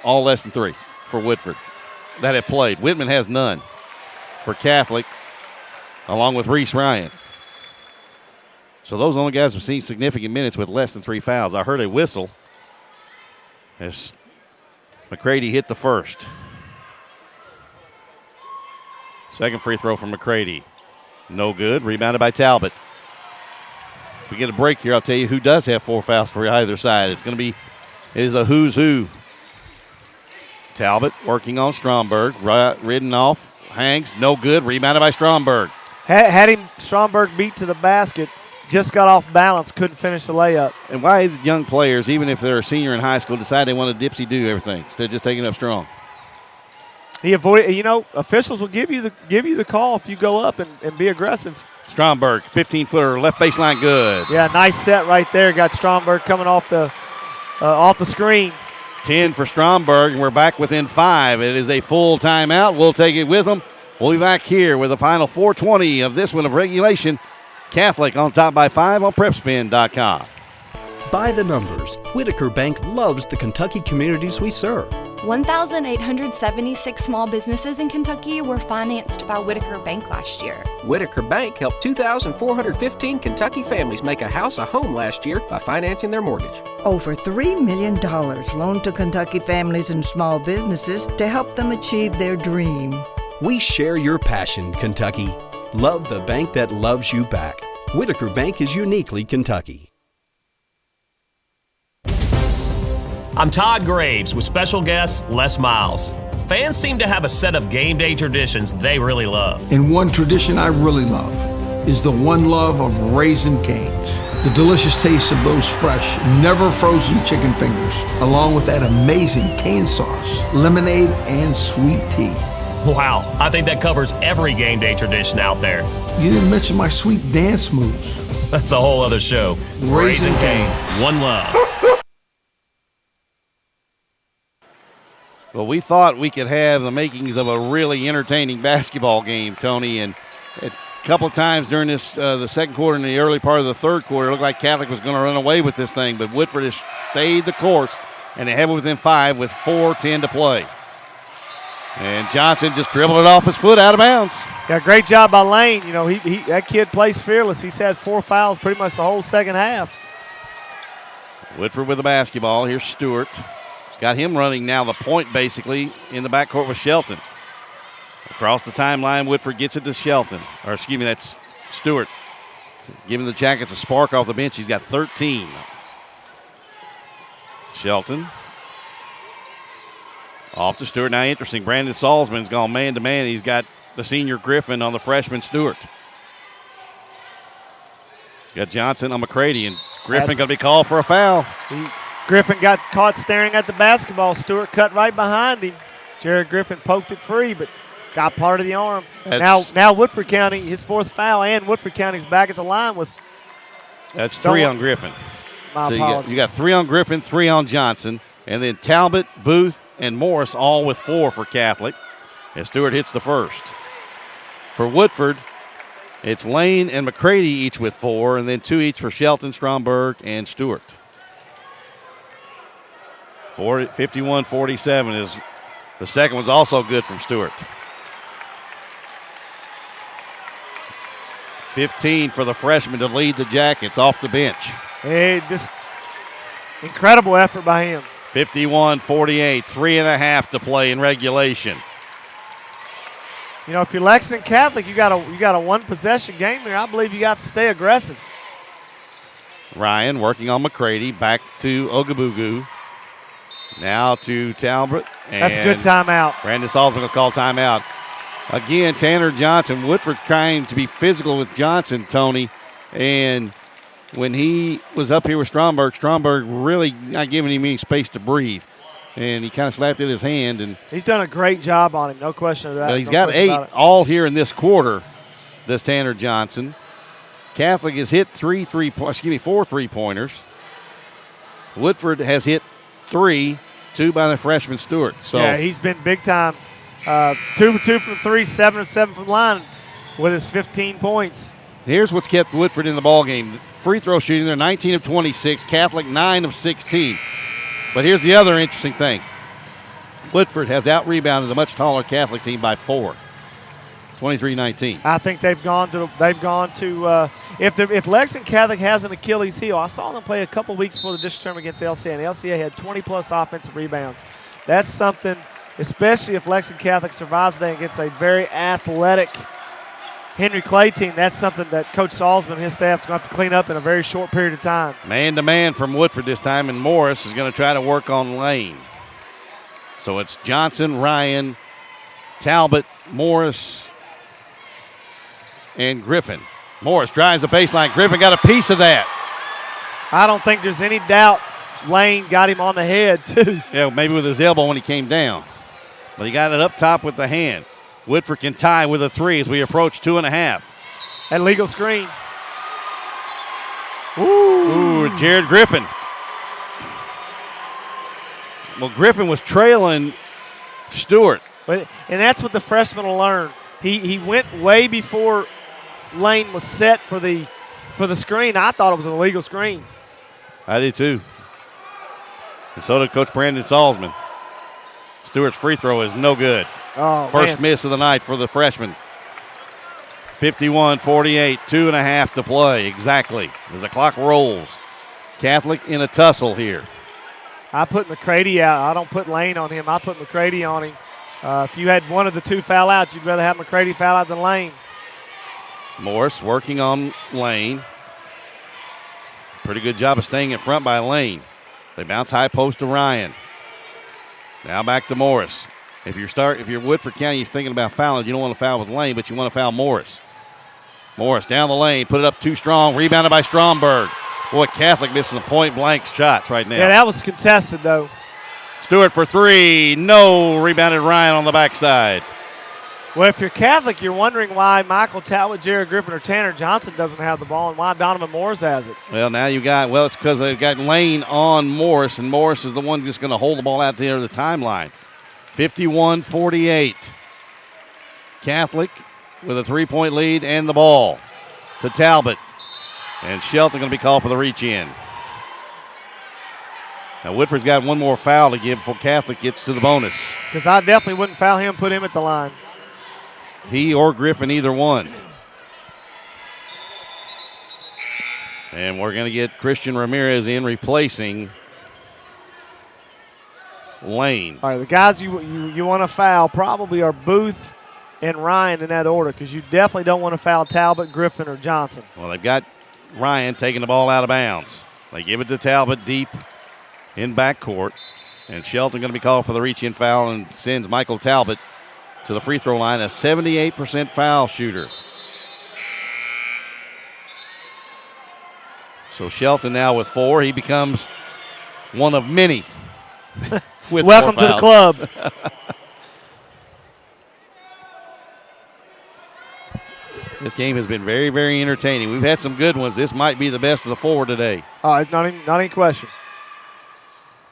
S2: all less than 3 for Woodford that have played. Whitman has none. for Catholic, along with Reese Ryan. So those only guys have seen significant minutes with less than 3 fouls. I heard a whistle as McCready hit the first. Second free throw from McCready. No good. Rebounded by Talbot. If we get a break here, I'll tell you who does have 4 fouls for either side. It is a who's who. Talbot working on Stromberg. Ridden off. Hangs. No good. Rebounded by Stromberg.
S6: Had him Stromberg beat to the basket. Just got off balance. Couldn't finish the layup.
S2: And why is it young players, even if they're a senior in high school, decide they want to dipsy-do everything instead of just taking it up strong?
S6: He avoided. Officials will give you the call if you go up and be aggressive.
S2: Stromberg, 15-footer, left baseline, good.
S6: Yeah, nice set right there. Got Stromberg coming off the screen.
S2: 10 for Stromberg, and we're back within 5. It is a full timeout. We'll take it with them. We'll be back here with the final 4:20 of this one of regulation. Catholic on top by 5 on PrepSpin.com.
S10: By the numbers, Whitaker Bank loves the Kentucky communities we serve.
S11: 1,876 small businesses in Kentucky were financed by Whitaker Bank last year.
S12: Whitaker Bank helped 2,415 Kentucky families make a house a home last year by financing their mortgage.
S19: Over $3 million loaned to Kentucky families and small businesses to help them achieve their dream.
S10: We share your passion, Kentucky. Love the bank that loves you back. Whitaker Bank is uniquely Kentucky.
S14: I'm Todd Graves with special guest Les Miles. Fans seem to have a set of game day traditions they really love.
S15: And one tradition I really love is the one love of Raising Cane's. The delicious taste of those fresh, never frozen chicken fingers, along with that amazing cane sauce, lemonade, and sweet tea.
S14: Wow, I think that covers every game day tradition out there.
S15: You didn't mention my sweet dance moves.
S14: That's a whole other show.
S15: Raising
S14: Cane's, one love.
S2: Well, we thought we could have the makings of a really entertaining basketball game, Tony, and a couple of times during this the second quarter and the early part of the third quarter, it looked like Catholic was going to run away with this thing, but Woodford has stayed the course, and they have it within 5 with 4:10 to play. And Johnson just dribbled it off his foot out of bounds.
S6: Yeah, great job by Lane. That kid plays fearless. He's had 4 fouls pretty much the whole second half.
S2: Woodford with the basketball. Here's Stewart. Got him running now the point basically in the backcourt with Shelton. Across the timeline, Woodford gets it to Shelton. Or excuse me, that's Stewart. Giving the Jackets a spark off the bench. He's got 13. Shelton. Off to Stewart. Now interesting, Brandon Salzman's gone man-to-man. He's got the senior Griffin on the freshman Stewart. Got Johnson on McCready, and Griffin going to be called for a foul.
S6: Griffin got caught staring at the basketball. Stewart cut right behind him. Jared Griffin poked it free, but got part of the arm. Now Woodford County, his 4th foul, and Woodford County's back at the line with.
S2: That's 3 on Griffin.
S6: My
S2: so
S6: apologies.
S2: you got 3 on Griffin, 3 on Johnson, and then Talbot, Booth, and Morris all with 4 for Catholic. And Stewart hits the first. For Woodford, it's Lane and McCready each with 4, and then 2 each for Shelton, Stromberg, and Stewart. 51-47 is the second one's also good from Stewart. 15 for the freshman to lead the Jackets off the bench.
S6: Hey, just incredible effort by him.
S2: 51-48, 3.5 to play in regulation.
S6: If you're Lexington Catholic, you got a 1-possession game here. I believe you have to stay aggressive.
S2: Ryan working on McCready, back to Ogabugu. Now to Talbot.
S6: That's a good timeout.
S2: Brandon Salzman will call timeout. Again, Tanner Johnson. Woodford trying to be physical with Johnson, Tony. And when he was up here with Stromberg really not giving him any space to breathe. And he kind of slapped at his hand. And
S6: he's done a great job on him, no question of that.
S2: He's got 8 all here in this quarter, this Tanner Johnson. Catholic has hit 4 3-pointers. Woodford has hit 3, 2 by the freshman Stewart. So
S6: yeah, he's been big time. 2 for 2 from 3, 7 of 7 from the line with his 15 points.
S2: Here's what's kept Woodford in the ballgame. Free throw shooting, they're 19 of 26. Catholic 9 of 16. But here's the other interesting thing. Woodford has out-rebounded the much taller Catholic team by 4. 23-19.
S6: I think they've gone to if Lexington Catholic has an Achilles heel. I saw them play a couple weeks before the district tournament against LCA, and LCA had 20-plus offensive rebounds. That's something, especially if Lexington Catholic survives today against a very athletic Henry Clay team. That's something that Coach Salzman and his staff's going to have to clean up in a very short period of time.
S2: Man-to-man from Woodford this time, and Morris is going to try to work on Lane. So it's Johnson, Ryan, Talbot, Morris, and Griffin. Morris drives the baseline. Griffin got a piece of that.
S6: I don't think there's any doubt Lane got him on the head, too.
S2: Yeah, maybe with his elbow when he came down. But he got it up top with the hand. Woodford can tie with a 3 as we approach 2.5.
S6: And legal screen.
S2: Ooh, Jared Griffin. Well, Griffin was trailing Stewart.
S6: And that's what the freshman will learn. He went way before Lane was set for the screen. I thought it was an illegal screen.
S2: I did too. And so did Coach Brandon Salzman. Stewart's free throw is no good.
S6: Oh,
S2: First miss of the night for the freshman. 51-48, 2.5 to play exactly as the clock rolls. Catholic in a tussle here.
S6: I put McCready out. I don't put Lane on him. I put McCready on him. If you had one of the two foul outs, you'd rather have McCready foul out than Lane.
S2: Morris working on Lane. Pretty good job of staying in front by Lane. They bounce high post to Ryan. Now back to Morris. If you're Woodford County, you're thinking about fouling. You don't want to foul with Lane, but you want to foul Morris. Morris down the lane, put it up too strong, rebounded by Stromberg. Boy, Catholic misses some point-blank shots right now.
S6: Yeah, that was contested, though.
S2: Stewart for 3. No. Rebounded Ryan on the backside.
S6: Well, if you're Catholic, you're wondering why Michael Talbot, Jared Griffin, or Tanner Johnson doesn't have the ball and why Donovan Morris has it.
S2: Well, now it's because they've got Lane on Morris, and Morris is the one just going to hold the ball out there at the timeline. 51-48. Catholic with a 3-point lead and the ball to Talbot. And Shelton going to be called for the reach-in. Now, Woodford's got one more foul to give before Catholic gets to the bonus.
S6: Because I definitely wouldn't foul him, put him at the line.
S2: He or Griffin, either one. And we're going to get Christian Ramirez in replacing Lane.
S6: All right, the guys you want to foul probably are Booth and Ryan in that order because you definitely don't want to foul Talbot, Griffin, or Johnson.
S2: Well, they've got Ryan taking the ball out of bounds. They give it to Talbot deep in backcourt. And Shelton going to be called for the reach-in foul and sends Michael Talbot to the free throw line, a 78% foul shooter. So Shelton now with 4. He becomes one of many.
S6: Welcome to the club.
S2: This game has been very, very entertaining. We've had some good ones. This might be the best of the 4 today.
S6: Oh, it's not any question.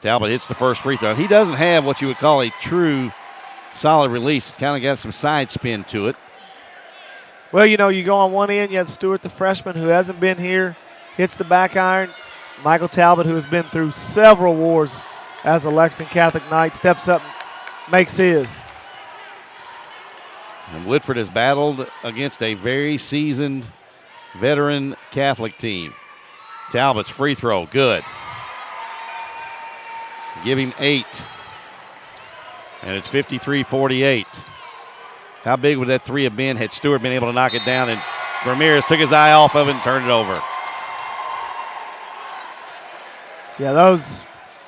S2: Talbot hits the first free throw. He doesn't have what you would call a true solid release. Kind of got some side spin to it.
S6: Well, you go on one end, you have Stewart, the freshman, who hasn't been here, hits the back iron. Michael Talbot, who has been through several wars as a Lexington Catholic Knight, steps up and makes his.
S2: And Woodford has battled against a very seasoned veteran Catholic team. Talbot's free throw, good. Give him 8. And it's 53-48. How big would that 3 have been had Stewart been able to knock it down and Ramirez took his eye off of it and turned it over?
S6: Yeah, those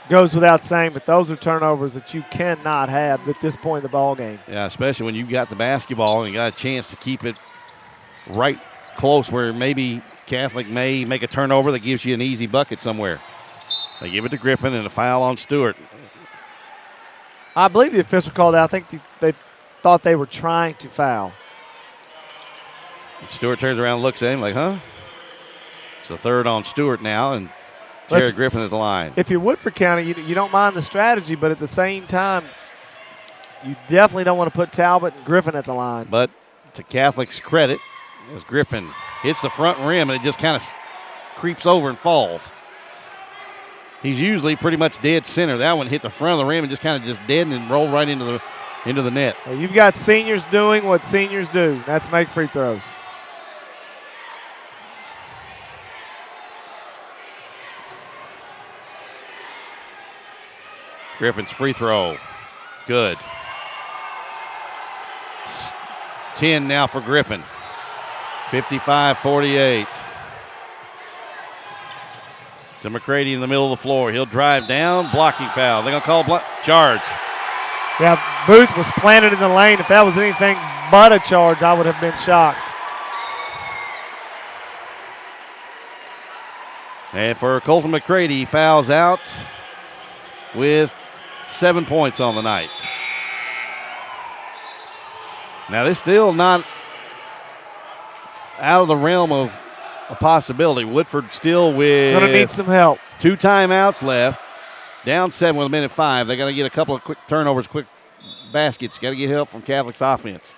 S6: goes without saying, but those are turnovers that you cannot have at this point in the ball game.
S2: Yeah, especially when you've got the basketball and you got a chance to keep it right close where maybe Catholic may make a turnover that gives you an easy bucket somewhere. They give it to Griffin and a foul on Stewart.
S6: I believe the official called out. I think they thought they were trying to foul.
S2: Stewart turns around and looks at him like, huh? It's the 3rd on Stewart now, and Jared Griffin at the line.
S6: If you're Woodford County, you don't mind the strategy, but at the same time, you definitely don't want to put Talbot and Griffin at the line.
S2: But to Catholic's credit, as Griffin hits the front rim and it just kind of creeps over and falls. He's usually pretty much dead center. That one hit the front of the rim and just kind of just deadened and rolled right into into the net.
S6: Well, you've got seniors doing what seniors do. That's make free throws.
S2: Griffin's free throw. Good. 10 now for Griffin. 55-48. To McCready in the middle of the floor. He'll drive down. Blocking foul. They're going to call charge.
S6: Yeah, Booth was planted in the lane. If that was anything but a charge, I would have been shocked.
S2: And for Colton McCready, he fouls out with 7 points on the night. Now, this is still not out of the realm of a possibility. Woodford still with
S6: going to need some help.
S2: 2 timeouts left. Down 7 with 1:05. They got to get a couple of quick turnovers, quick baskets. Got to get help from Catholic's offense.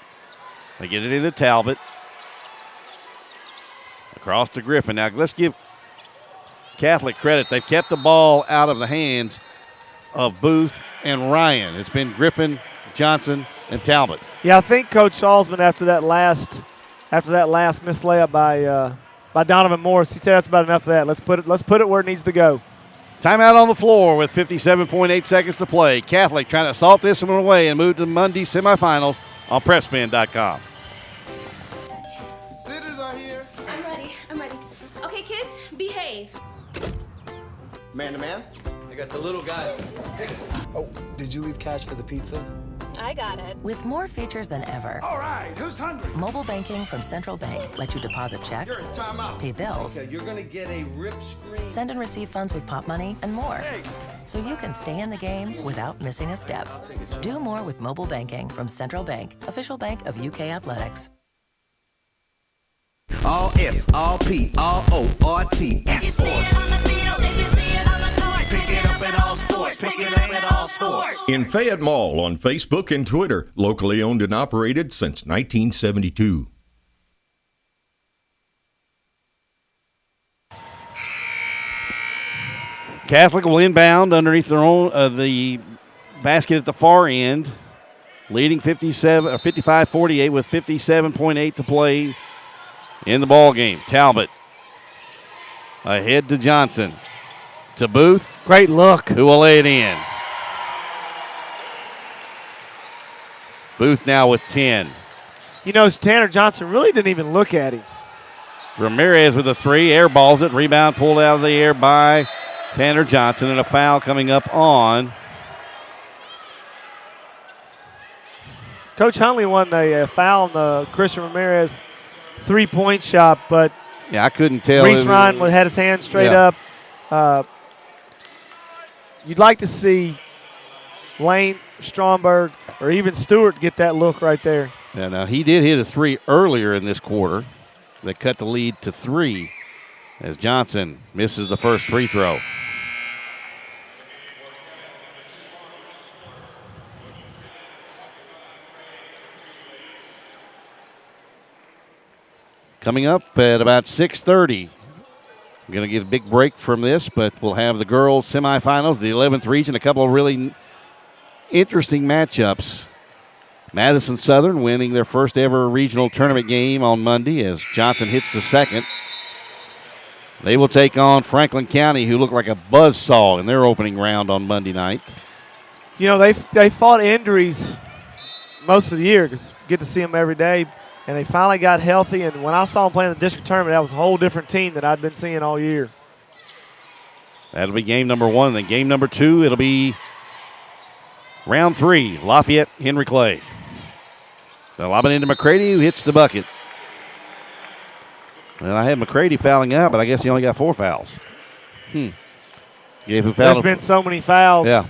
S2: They get it into Talbot. Across to Griffin. Now, let's give Catholic credit. They've kept the ball out of the hands of Booth and Ryan. It's been Griffin, Johnson, and Talbot.
S6: Yeah, I think Coach Salzman after that last missed layup by Donovan Morris, he said that's about enough of that. Let's put it where it needs to go.
S2: Timeout on the floor with 57.8 seconds to play. Catholic trying to salt this one away and move to Monday semifinals on PrepSpin.com.
S17: Sitters are here. I'm ready. Okay, kids, behave.
S8: Man to man.
S1: I got the little guy.
S21: Oh, did you leave cash for the pizza?
S17: I got it.
S18: With more features than ever.
S21: All right, who's hungry?
S18: Mobile banking from Central Bank lets you deposit checks, pay bills,
S1: Okay, you're gonna get a rip screen.
S18: send and receive funds with Pop Money, and more. So you can stay in the game without missing a step. Do more with mobile banking from Central Bank, official bank of UK Athletics.
S22: All S, all P, all O, R, T, S. Pick it up at all sports. Pick it up at all sports.
S23: In Fayette Mall on Facebook and Twitter, locally owned and operated since 1972.
S2: Catholic will inbound underneath their own the basket at the far end, leading 55-48 with 57.8 to play in the ball game. Talbot ahead to Johnson. To Booth.
S6: Great look.
S2: Who will lay it in. Booth now with 10.
S6: You know, Tanner Johnson really didn't even look at him.
S2: Ramirez with a 3, airballs it. Rebound pulled out of the air by Tanner Johnson, and a foul coming up on.
S6: Coach Huntley won a foul on the Christian Ramirez 3-point shot, but
S2: yeah, I couldn't tell.
S6: Reese Ryan had his hand straight up. You'd like to see Lane, Stromberg, or even Stewart get that look right there.
S2: Yeah, now he did hit a 3 earlier in this quarter that cut the lead to 3 as Johnson misses the first free throw. Coming up at about 6:30. We're going to get a big break from this, but we'll have the girls' semifinals, the 11th region, a couple of really interesting matchups. Madison Southern winning their first ever regional tournament game on Monday as Johnson hits the second. They will take on Franklin County, who look like a buzzsaw in their opening round on Monday night.
S6: You know, they fought injuries most of the year because get to see them every day. And they finally got healthy, and when I saw them play in the district tournament, that was a whole different team that I'd been seeing all year.
S2: That'll be game number 1. Then game number 2, it'll be round 3, Lafayette, Henry Clay. They'll lob it into McCready, who hits the bucket. Well, I had McCready fouling out, but I guess he only got 4 fouls.
S6: There's been so many fouls.
S2: Yeah.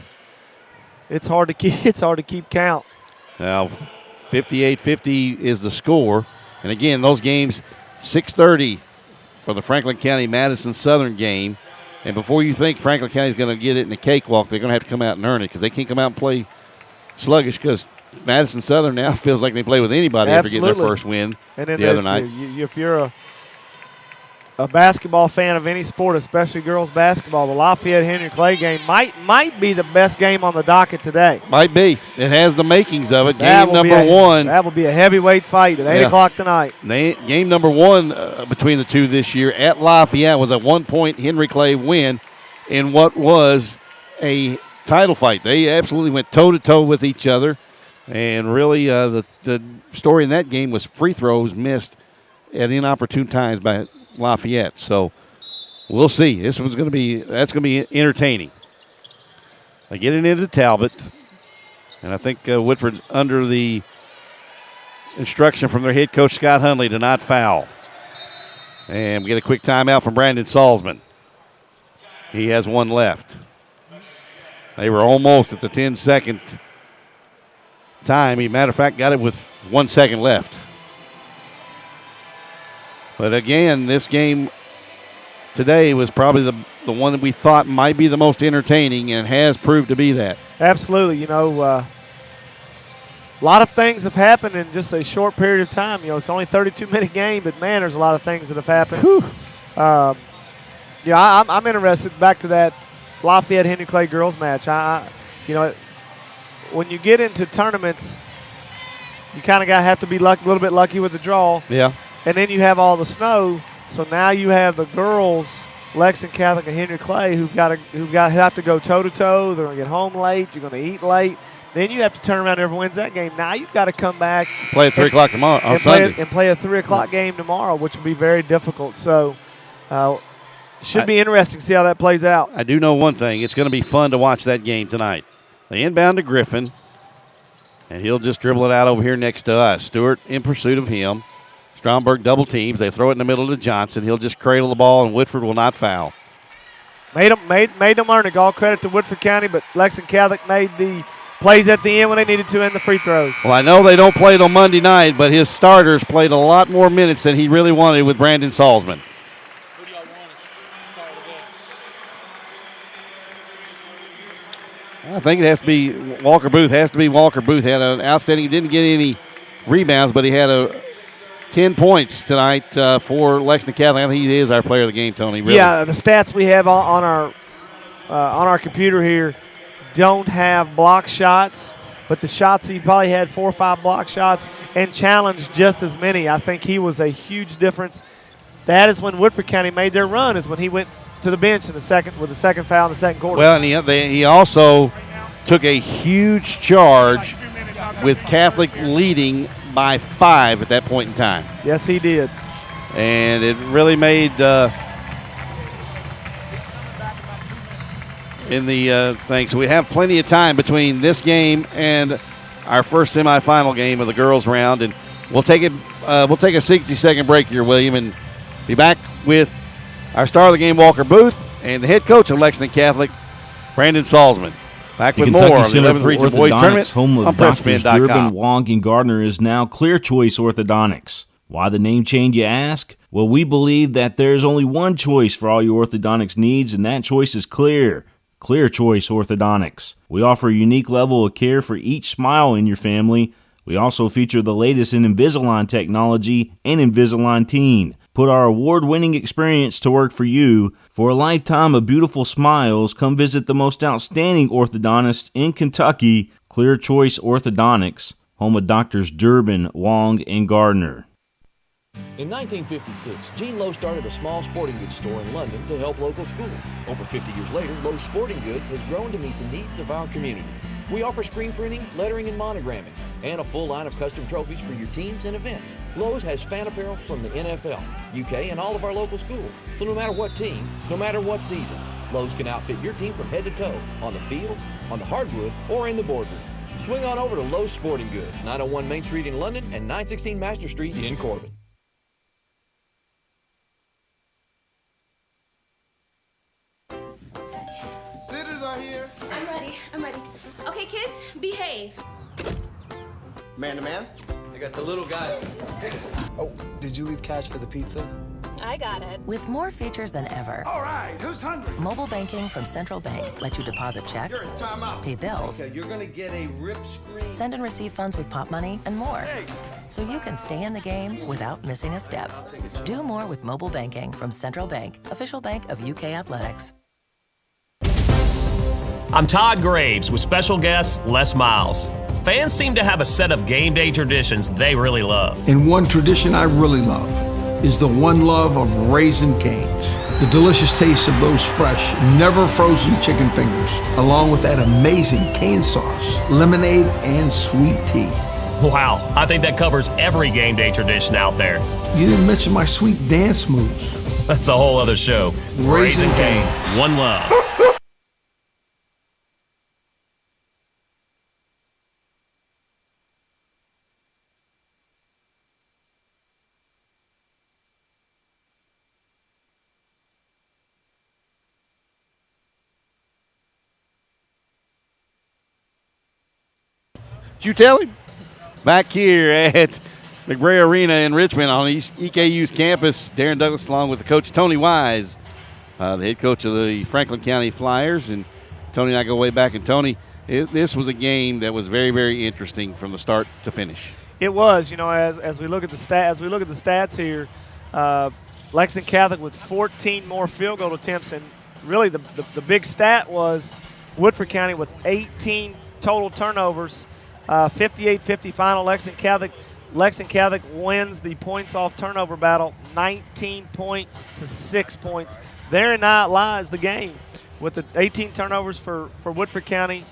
S6: It's hard to keep count.
S2: Now, 58-50 is the score. And again, those games, 6:30 for the Franklin County Madison Southern game. And before you think Franklin County is going to get it in a cakewalk, they're going to have to come out and earn it because they can't come out and play sluggish because Madison Southern now feels like they play with anybody after getting their first win
S6: and then
S2: the other night.
S6: If you're a basketball fan of any sport, especially girls basketball, the Lafayette-Henry Clay game might be the best game on the docket today.
S2: Might be. It has the makings of it.
S6: That
S2: Game number one.
S6: That will be a heavyweight fight at 8 o'clock tonight.
S2: Game number one between the two this year at Lafayette was a 1-point Henry Clay win in what was a title fight. They absolutely went toe-to-toe with each other. And really the story in that game was free throws missed at inopportune times by Lafayette. So we'll see. That's going to be entertaining. They get it into Talbot, and I think Woodford's under the instruction from their head coach Scott Hundley to not foul. And we get a quick timeout from Brandon Salzman. He has one left. They were almost at the 10-second time. As a matter of fact, got it with 1 second left. But again, this game today was probably the one that we thought might be the most entertaining, and has proved to be that.
S6: Absolutely. A lot of things have happened in just a short period of time. It's only a 32-minute game, but, man, there's a lot of things that have happened. I'm interested back to that Lafayette-Henry Clay girls match. When you get into tournaments, you kind of have to be a little bit lucky with the draw.
S2: Yeah.
S6: And then you have all the snow, so now you have the girls, Lexington Catholic and Henry Clay, who have to go toe-to-toe. They're going to get home late. You're going to eat late. Then you have to turn around and wins that game. Now you've got to come back.
S2: Play at 3 o'clock tomorrow on Sunday.
S6: And play a 3 o'clock game tomorrow, which will be very difficult. So should be interesting to see how that plays out.
S2: I do know one thing. It's going to be fun to watch that game tonight. They inbound to Griffin, and he'll just dribble it out over here next to us. Stewart in pursuit of him. Stromberg double teams. They throw it in the middle to Johnson. He'll just cradle the ball, and Woodford will not foul.
S6: Made them earn it. All credit to Woodford County, but Lexington Catholic made the plays at the end when they needed to and the free throws.
S2: Well, I know they don't play it on Monday night, but his starters played a lot more minutes than he really wanted with Brandon Salzman. I think it has to be Walker Booth. Walker Booth had an outstanding. He didn't get any rebounds, but he had 10 points tonight for Lexington Catholic. I think he is our player of the game, Tony. Really.
S6: Yeah, the stats we have on our computer here don't have block shots, but the shots he probably had 4 or 5 block shots and challenged just as many. I think he was a huge difference. That is when Woodford County made their run, is when he went to the bench with the second foul in the second quarter.
S2: Well, and he also took a huge charge with Catholic leading by 5 at that point in time.
S6: Yes, he did.
S2: And it really made in the thing. So we have plenty of time between this game and our first semifinal game of the girls round, and we'll take a 60-second break here, William, and be back with our star of the game, Walker Booth, and the head coach of Lexington Catholic, Brandon Salzman. Back with more on the 11th Region Boys Tournament
S5: home of
S2: on
S5: Doctors
S2: PrepSpin.com.
S5: Durbin, Wong, and Gardner is now Clear Choice Orthodontics. Why the name change, you ask? Well, we believe that there's only one choice for all your orthodontics needs, and that choice is Clear. Clear Choice Orthodontics. We offer a unique level of care for each smile in your family. We also feature the latest in Invisalign technology and Invisalign Teen. Put our award-winning experience to work for you. For a lifetime of beautiful smiles, come visit the most outstanding orthodontist in Kentucky, Clear Choice Orthodontics, home of Doctors Durbin, Wong, and Gardner.
S7: In 1956, Gene Lowe started a small sporting goods store in London to help local schools. Over 50 years later, Lowe's Sporting Goods has grown to meet the needs of our community. We offer screen printing, lettering, and monogramming, and a full line of custom trophies for your teams and events. Lowe's has fan apparel from the NFL, UK, and all of our local schools. So no matter what team, no matter what season, Lowe's can outfit your team from head to toe, on the field, on the hardwood, or in the boardroom. Swing on over to Lowe's Sporting Goods, 901 Main Street in London and 916 Master Street in Corbin.
S21: Sitters are here.
S17: I'm ready. Okay, kids, behave.
S21: Man to man.
S1: I got the little guy.
S21: Oh, did you leave cash for the pizza?
S18: I got it. With more features than ever.
S21: All right, who's hungry?
S18: Mobile banking from Central Bank lets you deposit checks,
S21: You're in timeout.
S18: pay bills,
S1: Okay, you're gonna get a rip screen.
S18: send and receive funds with Pop Money, and more.
S21: Hey,
S18: so you can stay in the game without missing a step. Do more with mobile banking from Central Bank, official bank of UK Athletics.
S14: I'm Todd Graves with special guest Les Miles. Fans seem to have a set of game day traditions they really love.
S15: And one tradition I really love is the one love of Raising Cane's. The delicious taste of those fresh, never frozen chicken fingers, along with that amazing cane sauce, lemonade, and sweet tea.
S14: Wow, I think that covers every game day tradition out there.
S15: You didn't mention my sweet dance moves.
S14: That's a whole other show.
S15: Raising
S14: Cane's, one love.
S2: Did you tell him? Back here at McBray Arena in Richmond on EKU's campus, Darren Douglas along with the coach Tony Wise, the head coach of the Franklin County Flyers. And Tony and I go way back. And Tony, this was a game that was very, very interesting from the start to finish.
S6: It was, as we look at the stats here, Lexington Catholic with 14 more field goal attempts, and really the big stat was Woodford County with 18 total turnovers. 58-50 final. Lexington Catholic wins the points off turnover battle, 19 points to 6 points. Therein lies the game, with the 18 turnovers for Woodford County,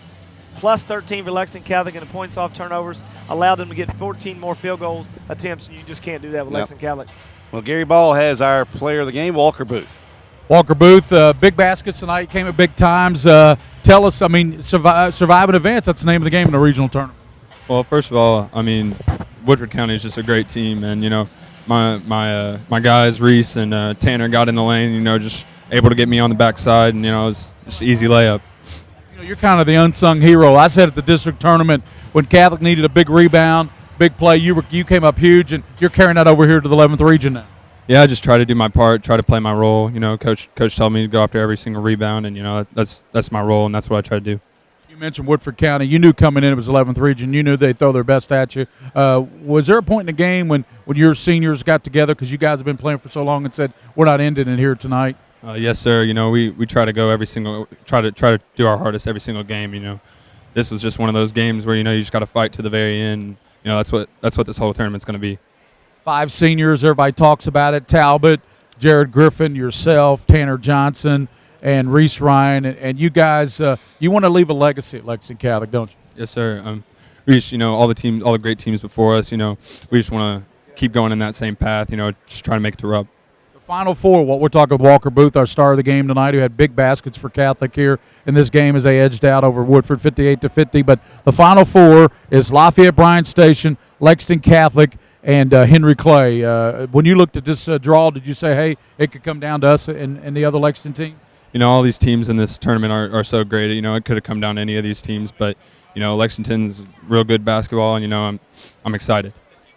S6: plus 13 for Lexington Catholic, and the points off turnovers allowed them to get 14 more field goal attempts, and you just can't do that with Lexington Catholic.
S2: Well, Gary Ball has our player of the game, Walker Booth.
S3: Walker Booth, big baskets tonight, came at big times. Tell us, surviving events, that's the name of the game in the regional tournament.
S9: Well, first of all, Woodford County is just a great team, and my guys Reese and Tanner got in the lane, just able to get me on the backside, and it was just an easy layup.
S3: You're kind of the unsung hero. I said at the district tournament when Catholic needed a big rebound, big play, you came up huge, and you're carrying that over here to the 11th region now.
S9: Yeah, I just try to do my part, try to play my role. Coach told me to go after every single rebound, and that's my role, and that's what I try to do.
S3: You mentioned Woodford County. You knew coming in it was 11th region. You knew they'd throw their best at you. Was there a point in the game when your seniors got together, because you guys have been playing for so long, and said, we're not ending it here tonight?
S9: Yes, sir. We try to go try to do our hardest every single game. This was just one of those games where you just got to fight to the very end. That's what this whole tournament's going to be.
S3: 5 seniors, everybody talks about it. Talbot, Jared Griffin, yourself, Tanner Johnson, and Reese Ryan, and you guys, you want to leave a legacy at Lexington Catholic, don't you?
S9: Yes, sir. Reese, all the great teams before us, we just want to keep going in that same path, just trying to make it to Rupp.
S3: The Final Four, what we're talking with Walker Booth, our star of the game tonight, who had big baskets for Catholic here in this game as they edged out over Woodford 58-50. But the Final Four is Lafayette Bryan Station, Lexington Catholic, and Henry Clay. When you looked at this draw, did you say, hey, it could come down to us and the other Lexington teams?
S9: All these teams in this tournament are so great. It could have come down to any of these teams, but Lexington's real good basketball, and I'm excited.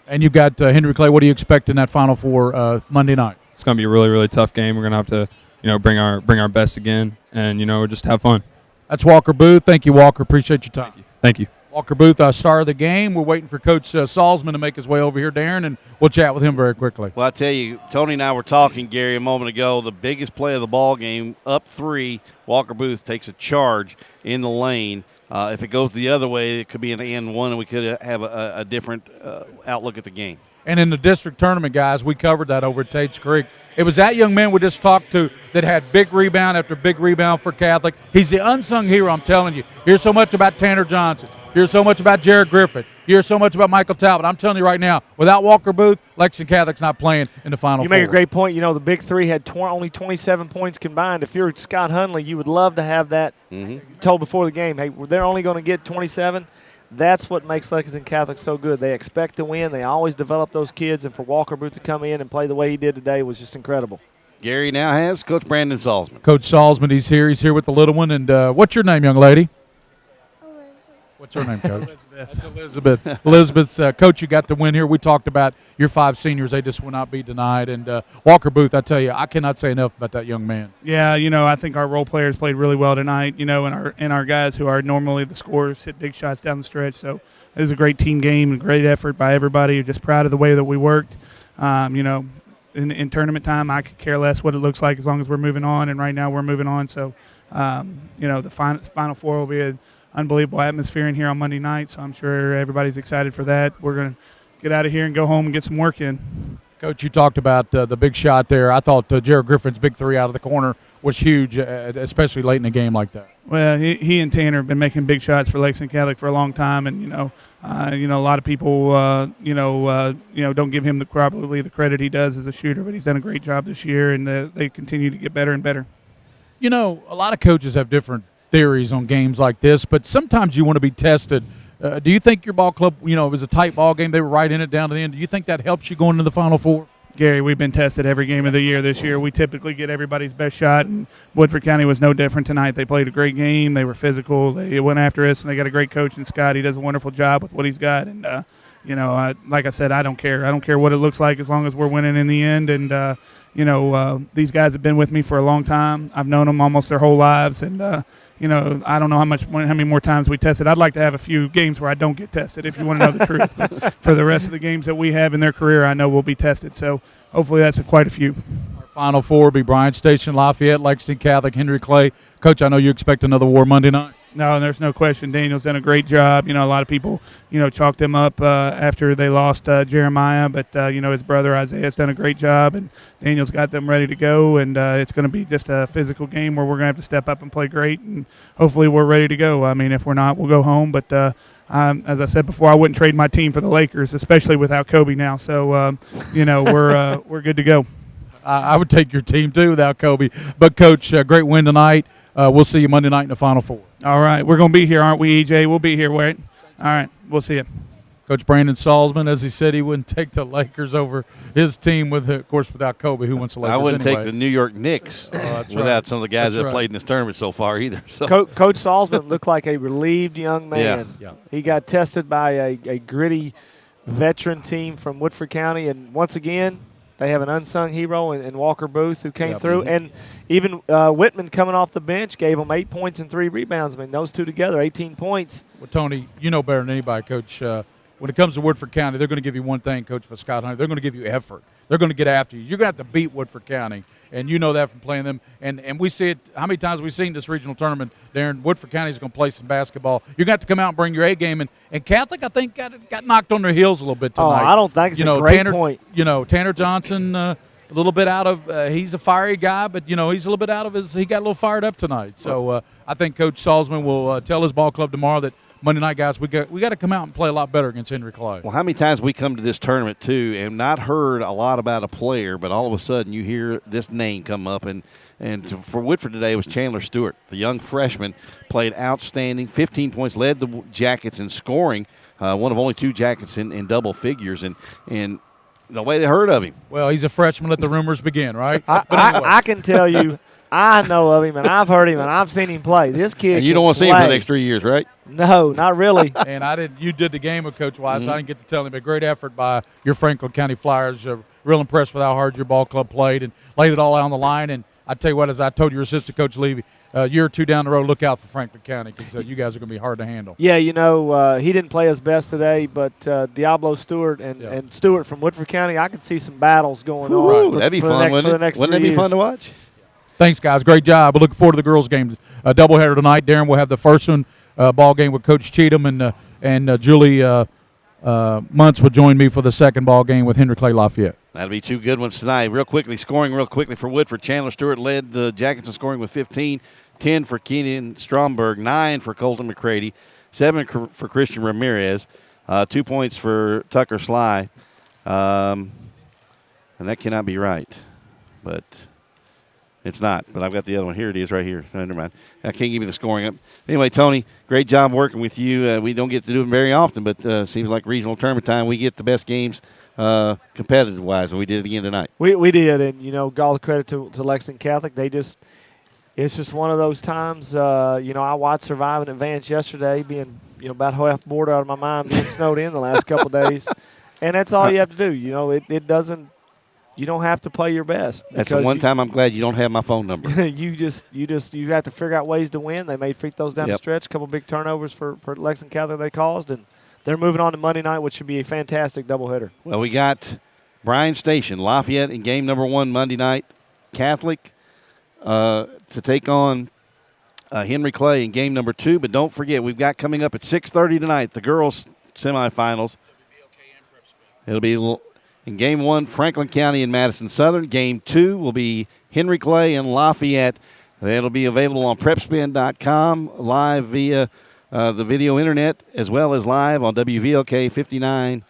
S3: And you've got Henry Clay. What do you expect in that Final Four Monday night?
S9: It's going to be a really, really tough game. We're going to have to bring our best again, and just have fun.
S3: That's Walker Booth. Thank you, Walker. Appreciate your time.
S9: Thank you.
S3: Walker Booth, our star of the game. We're waiting for Coach Salzman to make his way over here, Darren, and we'll chat with him very quickly.
S2: Well, I tell you, Tony and I were talking, Gary, a moment ago. The biggest play of the ball game, up 3. Walker Booth takes a charge in the lane. If it goes the other way, it could be an and one, and we could have a different outlook at the game.
S3: And in the district tournament, guys, we covered that over at Tate's Creek. It was that young man we just talked to that had big rebound after big rebound for Catholic. He's the unsung hero, I'm telling you. Here's so much about Tanner Johnson. Here's so much about Jared Griffin. Here's so much about Michael Talbot. I'm telling you right now, without Walker Booth, Lexington Catholic's not playing in the Final Four.
S6: You make a great point. The big 3 had only 27 points combined. If you're Scott Hunley, you would love to have that told before the game. Hey, they're only going to get 27. That's what makes Lexington Catholic so good. They expect to win. They always develop those kids, and for Walker Booth to come in and play the way he did today was just incredible.
S2: Gary now has Coach Brandon Salzman.
S3: Coach Salzman, he's here with the little one. And what's your name, young lady? What's her name, Coach? That's Elizabeth. Elizabeth's Coach, you got the win here. We talked about your 5 seniors. They just will not be denied. And Walker Booth, I tell you, I cannot say enough about that young man.
S4: Yeah, I think our role players played really well tonight, and our guys who are normally the scorers hit big shots down the stretch. So it was a great team game and great effort by everybody. Just proud of the way that we worked. In tournament time, I could care less what it looks like as long as we're moving on, and right now we're moving on. So, the Final Four will be an unbelievable atmosphere in here on Monday night, so I'm sure everybody's excited for that. We're going to get out of here and go home and get some work in.
S3: Coach, you talked about the big shot there. I thought Jared Griffin's big 3 out of the corner was huge, especially late in a game like that.
S4: Well, he and Tanner have been making big shots for Lexington Catholic for a long time, and a lot of people don't give him probably the credit he does as a shooter, but he's done a great job this year, and they continue to get better and better.
S3: A lot of coaches have different theories on games like this, but sometimes you want to be tested. Do you think your ball club, it was a tight ball game, they were right in it down to the end. Do you think that helps you going into the Final Four?
S4: Gary, we've been tested every game of the year this year. We typically get everybody's best shot, and Woodford County was no different tonight. They played a great game. They were physical. They went after us, and they got a great coach in Scott. He does a wonderful job with what he's got. And, like I said, I don't care. I don't care what it looks like as long as we're winning in the end. And, these guys have been with me for a long time. I've known them almost their whole lives, and, I don't know how many more times we tested. I'd like to have a few games where I don't get tested, if you want to know the truth. But for the rest of the games that we have in their career, I know we'll be tested. So hopefully that's quite a few.
S3: Our Final Four will be Bryan Station, Lafayette, Lexington Catholic, Henry Clay. Coach, I know you expect another war Monday night.
S4: No, there's no question. Daniel's done a great job. A lot of people, chalked him up after they lost Jeremiah, but, his brother Isaiah's done a great job, and Daniel's got them ready to go, and it's going to be just a physical game where we're going to have to step up and play great, and hopefully we're ready to go. I mean, if we're not, we'll go home, but as I said before, I wouldn't trade my team for the Lakers, especially without Kobe now, so, we're good to go.
S3: I would take your team, too, without Kobe. But, Coach, great win tonight. We'll see you Monday night in the Final Four.
S4: All right. We're going to be here, aren't we, EJ? We'll be here, right? All right. We'll see you.
S3: Coach Brandon Salzman, as he said, he wouldn't take the Lakers over his team, of course, without Kobe. Who wants the Lakers
S2: I wouldn't
S3: anyway?
S2: take the New York Knicks without some of the guys that have played in this tournament so far either. So.
S6: Coach Salzman looked like a relieved young man.
S2: Yeah.
S6: He got tested by a gritty veteran team from Woodford County, and once again, they have an unsung hero in Walker Booth who came through. And even Whitman coming off the bench gave them 8 points and 3 rebounds. I mean, those two together, 18 points.
S3: Well, Tony, you know better than anybody, Coach. When it comes to Woodford County, they're going to give you one thing, Coach by Scott Hunter. They're going to give you effort. They're going to get after you. You're going to have to beat Woodford County, and you know that from playing them. And we see it. How many times have we seen this regional tournament, Darren? Woodford County is going to play some basketball. You're going to have to come out and bring your A game. And Catholic, I think, got knocked on their heels a little bit tonight.
S6: Oh, I don't think it's a great point.
S3: Tanner Johnson, a little bit out of he's a fiery guy, but, he's a little bit out of he got a little fired up tonight. So I think Coach Salzman will tell his ball club tomorrow that Monday night, guys, we got to come out and play a lot better against Henry Clay.
S2: Well, how many times we come to this tournament, too, and not heard a lot about a player, but all of a sudden you hear this name come up. And for Woodford today, it was Chandler Stewart. The young freshman played outstanding, 15 points, led the Jackets in scoring, one of only 2 Jackets in double figures. And the way they heard of him.
S3: Well, he's a freshman. Let the rumors begin, right?
S6: I can tell you, I know of him, and I've heard him, and I've seen him play. This kid
S2: And you don't want to see him for the next 3 years, right?
S6: No, not really.
S3: And you did the game with Coach Wise, so I didn't get to tell him. A great effort by your Franklin County Flyers. Real impressed with how hard your ball club played and laid it all out on the line. And I tell you what, as I told your assistant coach Levy, a year or two down the road, look out for Franklin County because you guys are going to be hard to handle.
S6: Yeah, he didn't play his best today, but Diablo Stewart and Stewart from Woodford County, I could see some battles going on.
S2: That'd be fun, wouldn't it? Wouldn't that be fun to watch?
S3: Thanks, guys. Great job. We're looking forward to the girls' game. A doubleheader tonight. Darren will have the first one, ball game with Coach Cheatham, and Julie Muntz will join me for the second ball game with Henry Clay Lafayette.
S2: That'll be 2 good ones tonight. Scoring real quickly for Woodford. Chandler Stewart led the Jackets in scoring with 15, 10 for Keenan Stromberg, 9 for Colton McCready, 7 for Christian Ramirez, 2 points for Tucker Sly. And that cannot be right, but it's not. But I've got the other one. Here it is right here. Never mind. I can't give you the scoring up. Anyway, Tony, great job working with you. We don't get to do it very often, but seems like regional tournament time we get the best games competitive-wise, and we did it again tonight.
S6: We did, and, all the credit to Lexington Catholic. They just it's just one of those times. I watched Survive and Advance yesterday, being about half bored out of my mind, being snowed in the last couple of days, and that's all you have to do. It doesn't. You don't have to play your best.
S2: That's the one time I'm glad you don't have my phone number.
S6: you have to figure out ways to win. They made free throws down the stretch, a couple big turnovers for Lexington Catholic they caused, and they're moving on to Monday night, which should be a fantastic doubleheader.
S2: Well, we got Bryan Station, Lafayette in game number 1 Monday night. Catholic to take on Henry Clay in game number 2. But don't forget, we've got coming up at 6:30 tonight the girls' semifinals. It'll be in game 1, Franklin County and Madison Southern. Game 2 will be Henry Clay and Lafayette. That'll be available on PrepSpin.com, live via the video internet, as well as live on WVLK 59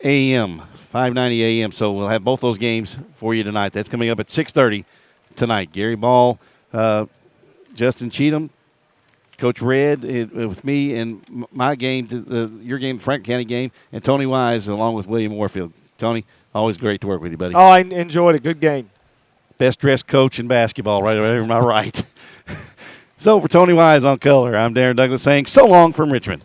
S2: AM, 590 AM. So we'll have both those games for you tonight. That's coming up at 6:30 tonight. Gary Ball, Justin Cheatham, Coach Red with me, and my game, your game, Franklin County game, and Tony Wise along with William Warfield. Tony, always great to work with you, buddy.
S6: Oh, I enjoyed it. Good game.
S2: Best dressed coach in basketball, right over my right. So for Tony Wise on color, I'm Darren Douglas saying so long from Richmond.